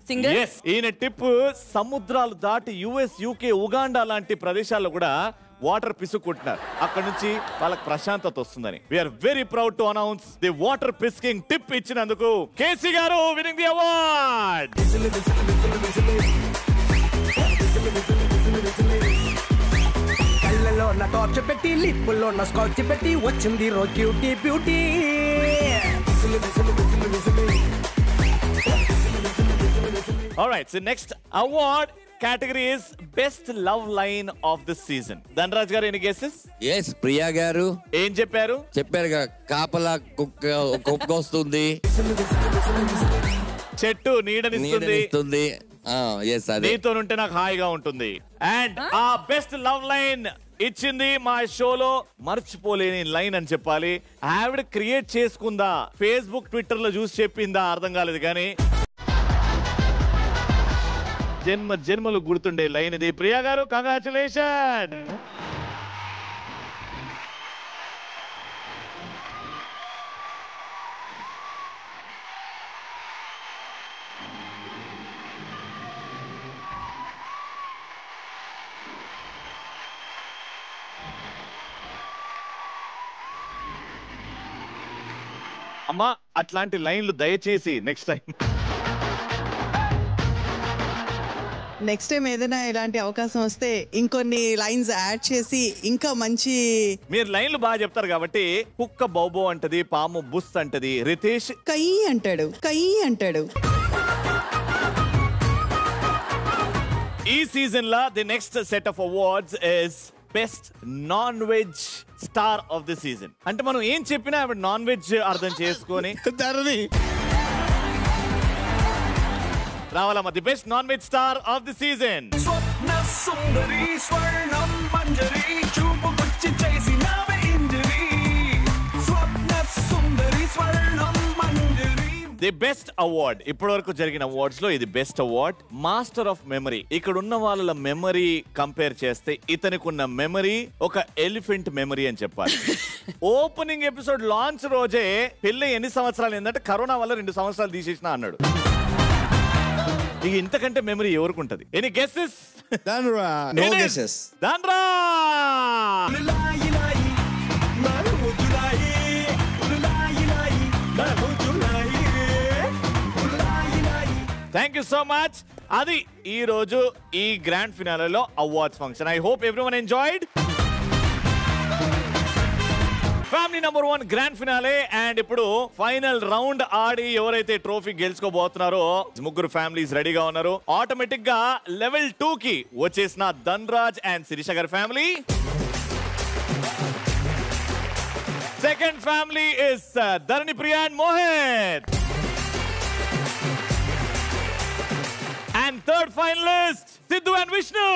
సింగర్. ఈయన టిప్ సముద్రాలు దాటి యుఎస్, యూకే, ఉగాండా లాంటి ప్రదేశాల్లో కూడా వాటర్ పిసుకుంటున్నారు. అక్కడ నుంచి వాళ్ళకి ప్రశాంతత వస్తుందని. We're very proud to announce the water fishing tip ఇచ్చినందుకు కేసీ గారు విన్నింగ్ ది అవార్డ్. కళ్ళలో నా టార్చ్ పెట్టి లిప్పుల్లో నా స్కాచ్ పెట్టి వచ్చింది రో cutie beauty. Alright, so next award category is best love line of the season. Dhanraj గారు, ఎన్ని గెసెస్? ఎస్, ప్రియా గారు ఏం చెప్పారు? కాపలా కుక్క వస్తుంది, చెట్టు నీడనిస్తుంది, నీతోనుంటే నాకు హాయిగా ఉంటుంది. అండ్ ఆ బెస్ట్ లవ్ లైన్ ఇచ్చింది మా షోలో మర్చిపోలేని లైన్ అని చెప్పాలి. ఆవిడ క్రియేట్ చేసుకుందా, ఫేస్బుక్ ట్విట్టర్ లో చూసి చెప్పిందా అర్థం కాలేదు, కానీ జన్మ జన్మలు గుర్తుండే లైన్ ఇది. ప్రియా గారు, కంగ్రాచులేషన్. అమ్మా, అట్లాంటి లైన్లు దయచేసి నెక్స్ట్ టైం. నెక్స్ట్ టైం ఏదైనా ఇలాంటి అవకాశం వస్తే ఇంకొన్ని లైన్స్ యాడ్ చేసి ఇంకా మంచి. మీరు లైన్లు బాగా చెప్తారు కాబట్టి కుక్క బౌబో అంటది, పాము బుస్ అంటది, రితేష్ కై అంటాడు, కై అంటాడు. ఈ సీజన్ లా the next set of awards is best non veg star of the season. అంటే మనం ఏం చెప్పినా ఆవిడ నాన్ వెజ్ అర్థం చేసుకొని రావాలమ్మా. The best non veg star of the season. The best award ఇప్పటి వరకు జరిగిన అవార్డ్స్ లో ఇది best award. Master of memory. ఇక్కడ ఉన్న వాళ్ళ మెమరీ కంపేర్ చేస్తే ఇతనికి ఉన్న మెమరీ ఒక ఎలిఫెంట్ మెమరీ అని చెప్పాలి. ఓపెనింగ్ ఎపిసోడ్ లాంచ్ రోజే పెళ్లి ఎన్ని సంవత్సరాలు ఏంటంటే కరోనా వల్ల 2 సంవత్సరాలు తీసేసిన అన్నాడు. ఇక ఇంతకంటే మెమరీ ఎవరికి ఉంటది? Any guesses? No guesses. Thank you so much. అది ఈ రోజు ఈ గ్రాండ్ ఫినాలేలో awards function. I hope everyone enjoyed. Family number 1 grand finale. And ఇప్పుడు ఫైనల్ రౌండ్ ఆడి ఎవరైతే ట్రోఫీ గెలుచుకోబోతున్నారో ముగ్గురు ఫ్యామిలీస్ రెడీగా ఉన్నారు. ఆటోమేటిక్ గా లెవెల్ 2 కి వచ్చేసిన ధన్రాజ్ అండ్ శిరీష గారి family. Second family is Dharani Priya and Mohit. And third finalist, Sidhu and Vishnu.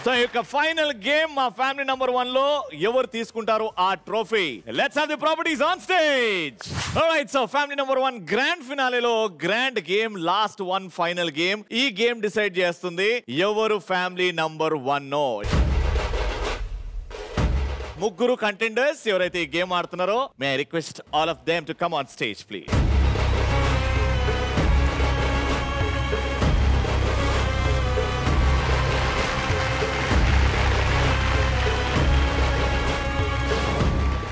So, యొక్క ఫైనల్ గేమ్ మా ఫ్యామిలీ నంబర్ 1 లో ఎవరు తీసుకుంటారు ఆ trophy? Let's have the properties on stage. Alright, so family number 1 grand ఫినాలేలో grand game, last one final game. ఈ game decide చేస్తుంది ఎవరు ఫ్యామిలీ నంబర్ 1 నో. ముగ్గురు కంటెండర్స్ ఎవరైతే ఈ గేమ్ ఆడుతున్నారో may I request all of them to come on stage please.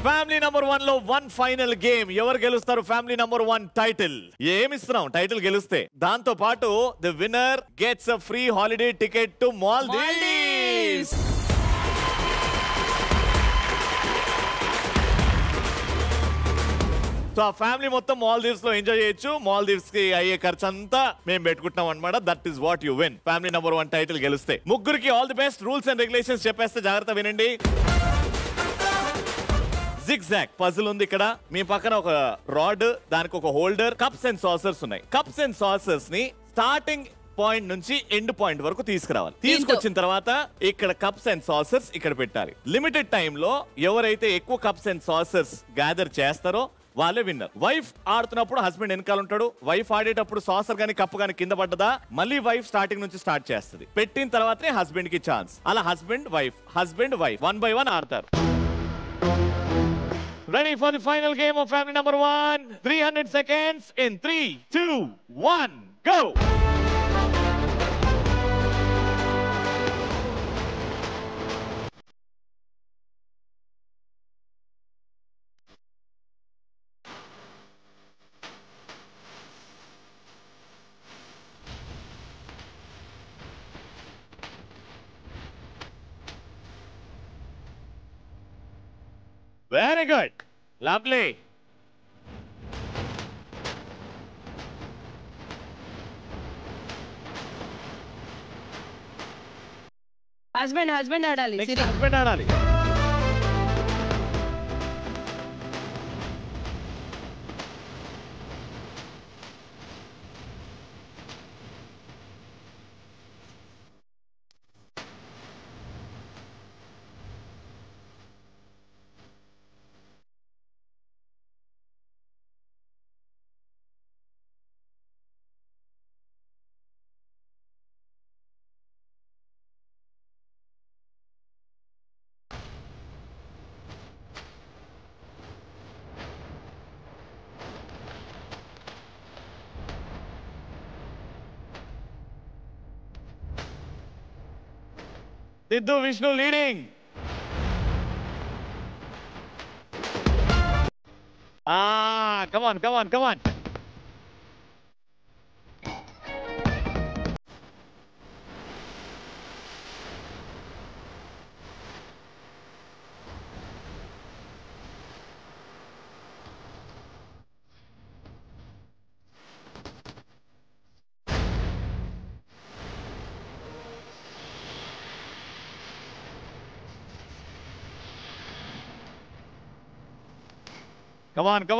Family number 1 లో 1 ఫైనల్ గేమ్. ఎవరు గెలుస్తారు ఫ్యామిలీ నంబర్ 1 టైటిల్? ఏమిస్తున్నాం టైటిల్ గెలిస్తే? దాంతో పాటు the winner gets a free holiday ticket to Maldives. So ఆ ఫ్యామిలీ మొత్తం మాల్దీవ్స్ లో ఎంజాయ్ చేయొచ్చు. మాల్దీవ్స్ కి అయ్యే ఖర్చు అంతా మేము పెట్టుకుంటాం అనమాట. That is what you win. Family number 1 title గెలిస్తే. ముగ్గురికి all the best. Rules and regulations చెప్పేస్తే జాగ్రత్త వినండి. జిగ్జాగ్ పజిల్ ఉంది ఇక్కడ. మీ పక్కన ఒక రాడ్, దానికి ఒక హోల్డర్, కప్స్ అండ్ సాసర్స్ ఉన్నాయి. కప్స్ అండ్ సాసర్స్ ని స్టార్టింగ్ పాయింట్ నుంచి ఎండ్ పాయింట్ వరకు తీసుకురావాలి. తీసుకొచ్చిన తర్వాత ఇక్కడ కప్స్ అండ్ సాసర్స్ ఇక్కడ పెట్టాలి. లిమిటెడ్ టైం లో ఎవరైతే ఎక్కువ కప్స్ అండ్ సాసర్స్ గ్యాదర్ చేస్తారో వాళ్ళే విన్నర్. వైఫ్ ఆడుతున్నప్పుడు హస్బెండ్ వెనకాల ఉంటాడు. వైఫ్ ఆడేటప్పుడు సాసర్ గానీ కప్పు గానీ కింద పడ్డదా మళ్ళీ వైఫ్ స్టార్టింగ్ నుంచి స్టార్ట్ చేస్తుంది. పెట్టిన తర్వాతనే హస్బెండ్ కి ఛాన్స్. అలా హస్బెండ్ వైఫ్ 1 by 1 ఆడతారు. Ready for the final game of family number 1. 300 seconds in 3, 2, 1, go! Very good. Lovely. Husband ఆడాలి. హస్బెండ్ ఆడాలి. Sidhu Vishnu leading. Come on. Come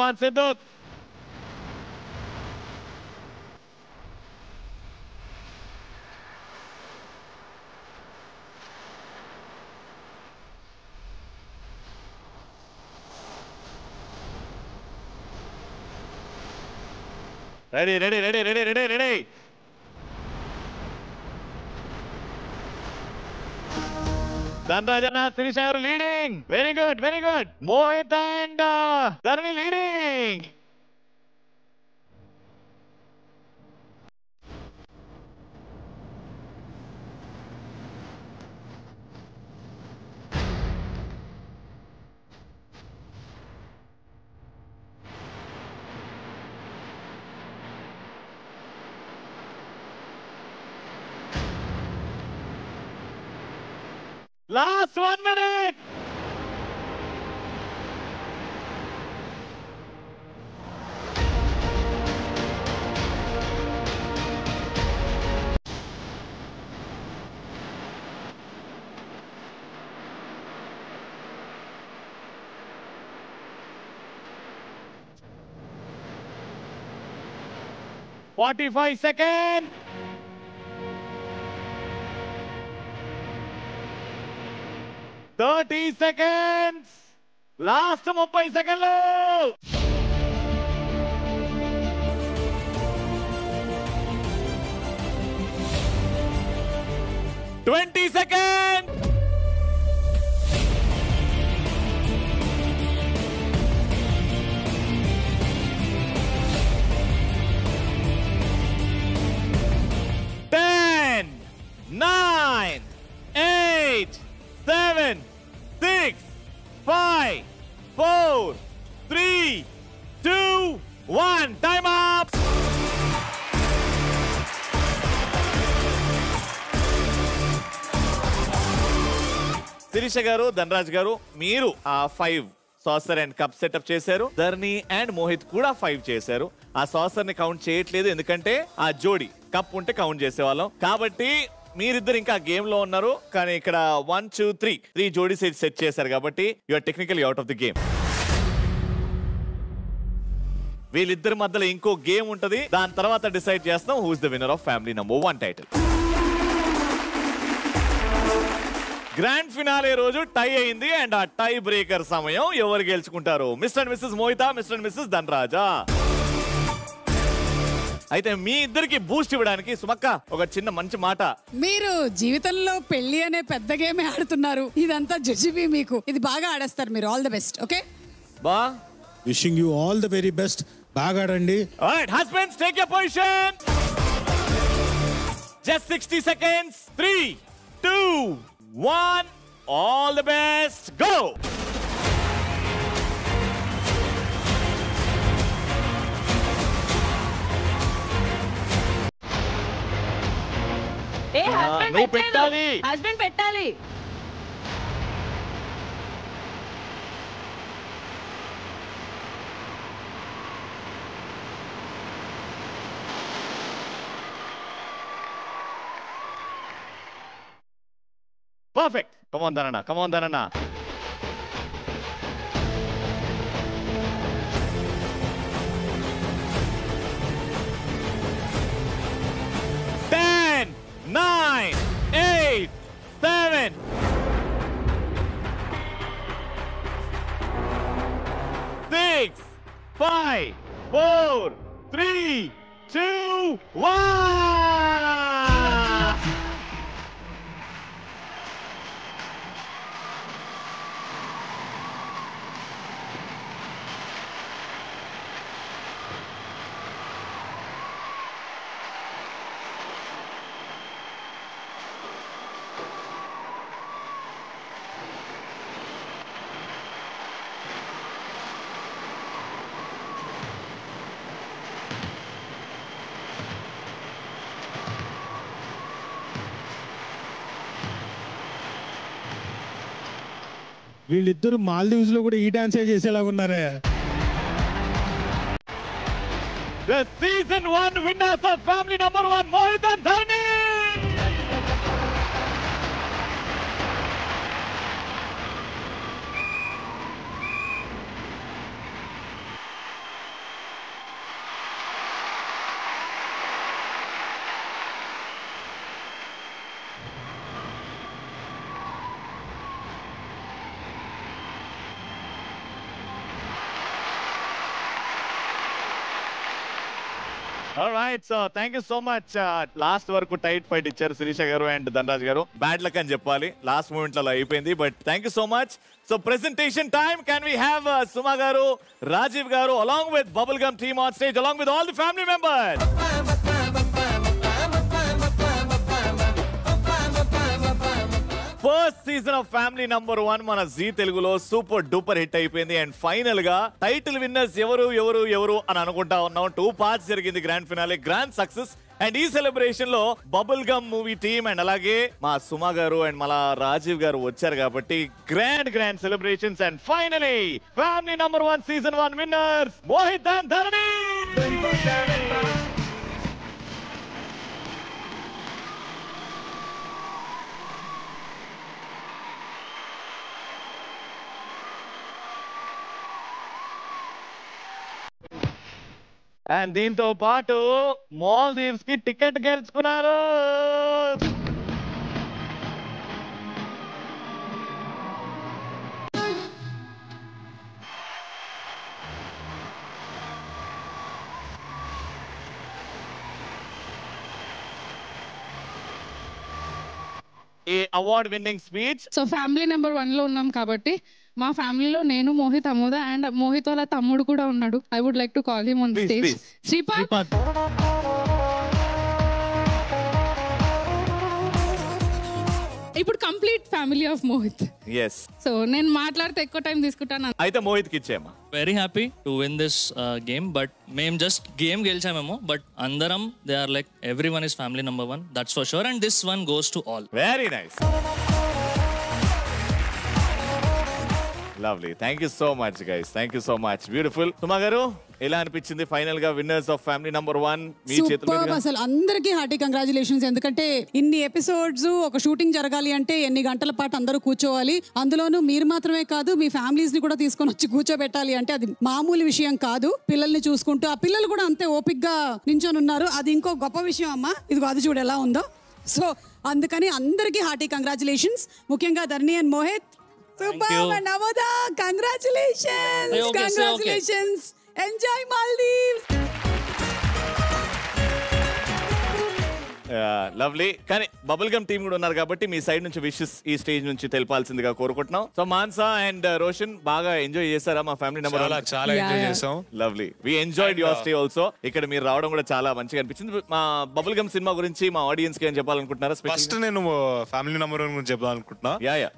on, Sidhu. Ready. Dhanraj and Sirisha are leading. Very good. Mohit and Dharani leading. Last 1 minute. $45 seconds. 30 seconds. Last 30 seconds. 20 seconds. Ten, 9, 8, 7, 6, 5, 4, 3, 2, 1. Time up. Sirisha గారు, ధనరాజ్ గారు, మీరు ఆ 5 saucer and cup setup చేశారు. ధర్ని and Mohit కూడా 5 చేశారు. ఆ saucer ని count చేయట్లేదు, ఎందుకంటే ఆ జోడి కప్ ఉంటే కౌంట్ చేసేవాళ్ళం. కాబట్టి మీరిద్దరు ఇంకా గేమ్ లో ఉన్నారు. కానీ ఇక్కడ 1, 2, 3 జోడీ సెట్ చేశారు కాబట్టి you are technically out of the game. వీళ్ళిద్దరి మధ్యలో ఇంకో గేమ్ ఉంటది. దాని తర్వాత డిసైడ్ చేస్తాం who is the winner of family number 1 title. Grand finale రోజు టై అయింది అండ్ ఆ టై బ్రేకర్ సమయం ఎవరు గెలుచుకుంటారు? Mr and Mrs Mohita, Mr and Mrs ధనరాజా. అయితే మీ ఇద్దరికి బూస్ట్ ఇవ్వడానికి సుమక్క ఒక చిన్న మంచి మాట. మీరు జీవితంలో పెళ్లి అనే పెద్ద గేమే ఆడుతున్నారు. ఇదంతా జడ్జిబి మీకు. ఇది బాగా ఆడేస్తారు మీరు. All the best. ఓకే బా, wishing you all the very best. బాగా ఆడండి. Alright husbands, take your position. Just 60 seconds. 3, 2, 1. All the best. Go. నువ్వు పెట్టాలి. హస్బెండ్ పెట్టాలి. Perfect. Come on, Dhanana. Come on, Dhanana. Ten, 9, 8, 7. 6, 5, 4, 3, 2, 1. వీళ్ళిద్దరు మాల్దీవ్స్ లో కూడా ఈ డాన్సే చేసేలాగా ఉన్నారే. The season 1 winners of family number 1, Mohit and Dharani. All right, so thank you so much. Last వరకు టైట్ ఫైట్ ఇచ్చారు శిరీష గారు అండ్ ధనరాజ్ గారు. బ్యాడ్ లక్ అని చెప్పాలి, లాస్ట్ మూమెంట్ లో అయిపోయింది. But thank you so much. So presentation time. Can we have Suma గారు, రాజీవ్ గారు along with Bubblegum team on stage along with all the family members. First season of family number 1 మన Zee తెలుగులో super duper hit అయిపోయింది. And final గా title winners ఎవరు ఎవరు ఎవరు అని అనుకుంటా ఉన్నాం. 2 parts జరిగింది grand finale, grand success. And ఈ సెలబ్రేషన్ లో bubble gum movie team and అలాగే మా సుమా గారు అండ్ మళ్ళా రాజీవ్ గారు వచ్చారు కాబట్టి grand celebrations. And finally family number 1 season 1 winners Mohit and Dharani. And దీంతో పాటు మాల్దీవ్స్ కి టికెట్ గెలుచుకున్నారు. ఈ award winning speech. So family number 1 లో ఉన్నాం కాబట్టి మా ఫ్యామిలీలో నేను, మోహిత్, అమోద అండ్ మోహిత్ వాళ్ళ తమ్ముడు కూడా ఉన్నాడు. I would like to call him on stage. Shripad. ఇప్పుడు complete family of Mohit. yes. So నేను మాట్లాడితే ఎక్కువ టైం తీసుకుంటాను. అయితే మోహిత్ కి ఇచ్చేయమ్మా. Very happy to win this game. But మేము జస్ట్ గేమ్ గెలిచామేమో, బట్ అందరం they are like every one is family number 1, that's for sure. And this one goes to all. Very nice. Lovely. Thank you so much guys. Thank you so much. Beautiful. సుమా గారు ఎలా అనిపించింది final గా winners of family number 1 మీ చేతుల మీదుగా? అసలు అందరికీ hearty congratulations. ఎందుకంటే ఇన్ని ఎపిసోడ్స్ ఒక షూటింగ్ జరగాలి అంటే ఎన్ని గంటల పాటు అందరూ కూర్చోవాలి. అందులోనూ మీరు మాత్రమే కాదు మీ ఫ్యామిలీస్ ని కూడా తీసుకొని వచ్చి కూర్చోబెట్టాలి అంటే అది మామూలు విషయం కాదు. పిల్లల్ని చూసుకుంటూ ఆ పిల్లలు కూడా అంతే ఓపిక్ గా నించొని ఉన్నారు. అది ఇంకో గొప్ప విషయం అమ్మా. ఇదిగో అది చూడు ఎలా ఉందో. సో అందుకని అందరికీ హార్టీ కంగ్రాచులేషన్స్, ముఖ్యంగా Dharni and Mohit. Super and Navoda, congratulations, congratulations. Enjoy Maldives. Lovely. కానీ బబుల్ గమ్ టీమ్ కూడా ఉన్నారు కాబట్టి మీ సైడ్ నుంచి విషెస్ ఈ స్టేజ్ నుంచి తెలిపాల్సిందిగా కోరుకుంటున్నాం. సో మాన్సా అండ్ రోషన్ బాగా ఎంజాయ్ చేశారా మా ఫ్యామిలీ నెంబర్? చాలా ఎంజాయ్ చేసాం. Lovely. We enjoyed your stay also. ఇక్కడ మీరు రావడం కూడా చాలా మంచిగా అనిపించింది. మా బబుల్ గమ్ సినిమా గురించి మా ఆడియన్స్ కి ఏం చెప్పాలనుకుంటున్నారా? ఫస్ట్ నేను ఫ్యామిలీ నెంబర్ 1 గురించి చెప్పాలనుకుంటున్నా.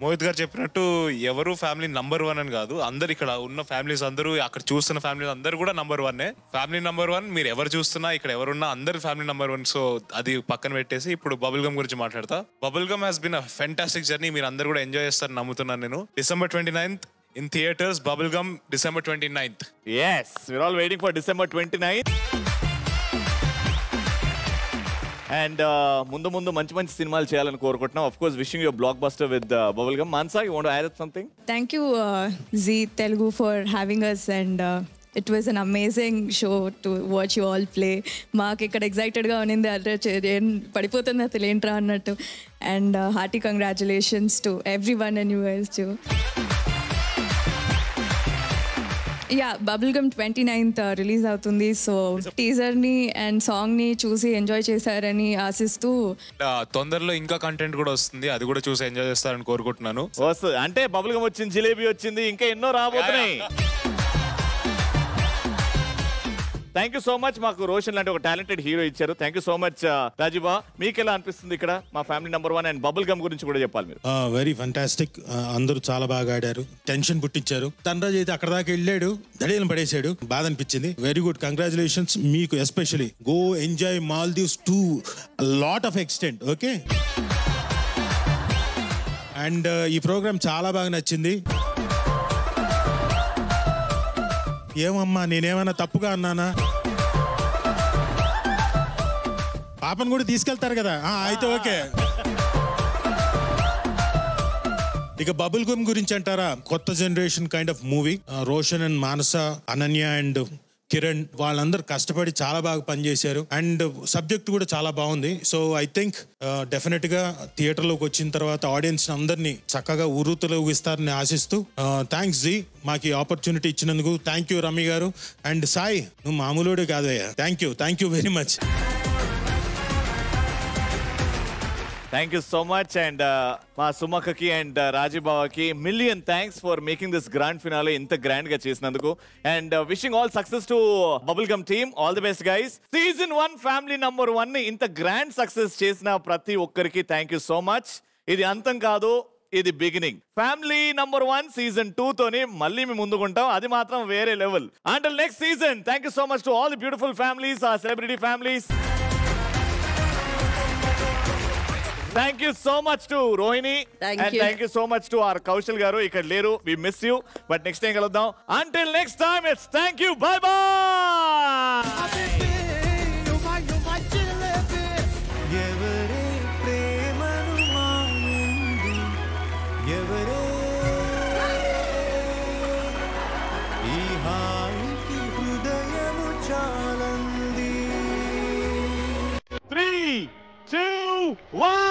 మోహిత్ గారు చెప్పినట్టు ఎవరు ఫ్యామిలీ నంబర్ 1 అని కాదు, అందరు ఇక్కడ ఉన్న ఫ్యామిలీస్ అందరూ, అక్కడ చూస్తున్న ఫ్యామిలీస్ అందరూ కూడా నంబర్ 1. ఫ్యామిలీ నంబర్ 1 మీరు ఎవరు చూస్తున్నా, ఇక్కడ ఎవరున్నా అందరు ఫ్యామిలీ నంబర్ 1. సో అది పక్కన పెట్టేసి ఇప్పుడు బబుల్ గమ్ గురించి మాట్లాడతా. Bubble gum has been a fantastic journey. మీరు అందరూ కూడా ఎంజాయ్ చేస్తారని నమ్ముతున్నాను నేను. December 29th in theaters, Bubble Gum December 29th. Yes, we're all waiting for December 29th. And ముందు ముందు మంచి సినిమాలు చేయాలని కోరుకుంటున్నాం. Of course, wishing you a blockbuster with Bubble Gum. Mansa, you want to add something? Thank you, Zee Telugu, for having us, and it was an amazing show to watch you all play. మాకు ఇక్కడ ఎక్సైటెడ్గా ఉన్నింది, అదే పడిపోతుంది అసలు ఏంట్రా అన్నట్టు. And hearty congratulations to everyone and you guys too. Bubble gum 29th release అవుతుంది. So టీజర్ని అండ్ సాంగ్ని చూసి ఎంజాయ్ చేశారని ఆశిస్తూ, తొందరలో ఇంకా కంటెంట్ కూడా వస్తుంది, అది కూడా చూసి ఎంజాయ్ చేస్తారని కోరుకుంటున్నాను. అంటే బబుల్ గమ్ వచ్చింది, జిలేబీ వచ్చింది, ఇంకా ఎన్నో రాబోతున్నాయి. Thank you so much. మాకు రోషన్ లాంటి ఒక టాలెంటెడ్ హీరో ఇచ్చారు. Thank you so much Rajiba. మీకు ఎలా అనిపిస్తుంది ఇక్కడ మా family number 1 and bubble gum గురించి కూడా చెప్పాలి మీరు. Very fantastic. అందరూ చాలా బాగా ఆడారు, టెన్షన్ పుట్టించారు. తనరాజ్ అయితే అక్కడ దాకా వెళ్ళాడు, దడేలను పడేశాడు, బాధ అనిపించింది. వెరీ గుడ్, కంగ్రాచులేషన్స్ మీకు. Especially go enjoy Maldives to lot of extent. Okay, and ఈ ప్రోగ్రామ్ చాలా బాగా నచ్చింది. ఏమమ్మా నేనేమన్నా తప్పుగా అన్నానా? పాపను కూడా తీసుకెళ్తారు కదా, అయితే ఓకే. ఇక బబుల్ గమ్ గురించి అంటారా, కొత్త generation kind of movie. Roshan and Manasa, Ananya and Kiran వాళ్ళందరూ కష్టపడి చాలా బాగా పనిచేశారు. అండ్ సబ్జెక్ట్ కూడా చాలా బాగుంది. సో ఐ థింక్ డెఫినెట్ గా థియేటర్ లోకి వచ్చిన తర్వాత ఆడియన్స్ అందరినీ చక్కగా ఊరుతలోగిస్తారని ఆశిస్తూ, థ్యాంక్స్ జీ మాకు ఈ ఆపర్చునిటీ ఇచ్చినందుకు. థ్యాంక్ యూ రమి గారు. అండ్ సాయి, నువ్వు మామూలుడే కాదయ్యా. Thank you very much. Thank you so much. And మా సుమక్కకి అండ్ రాజీబాబాకి million thanks for making this grand finale ఇంత గ్రాండ్ గా చేసినందుకు. And wishing all success to bubble gum team. All the best guys. Season 1 family number 1 ని ఇంత grand success చేసిన ప్రతి ఒక్కరికి థ్యాంక్ యూ సో మచ్. ఇది అంతం కాదు, ఇది బిగినింగ్. ఫ్యామిలీ నెంబర్ 1 సీజన్ 2 తోని మళ్ళీ మేము ముందుకుంటాం, అది మాత్రం వేరే level. Until next season, thank you so much to all the beautiful families, our celebrity families. Thank you so much to Rohini. And thank you so much to our Kaushal garu. Ikkada leru, we miss you, but next time kaluddam. Until next time, it's thank you, bye bye. Three, two, one.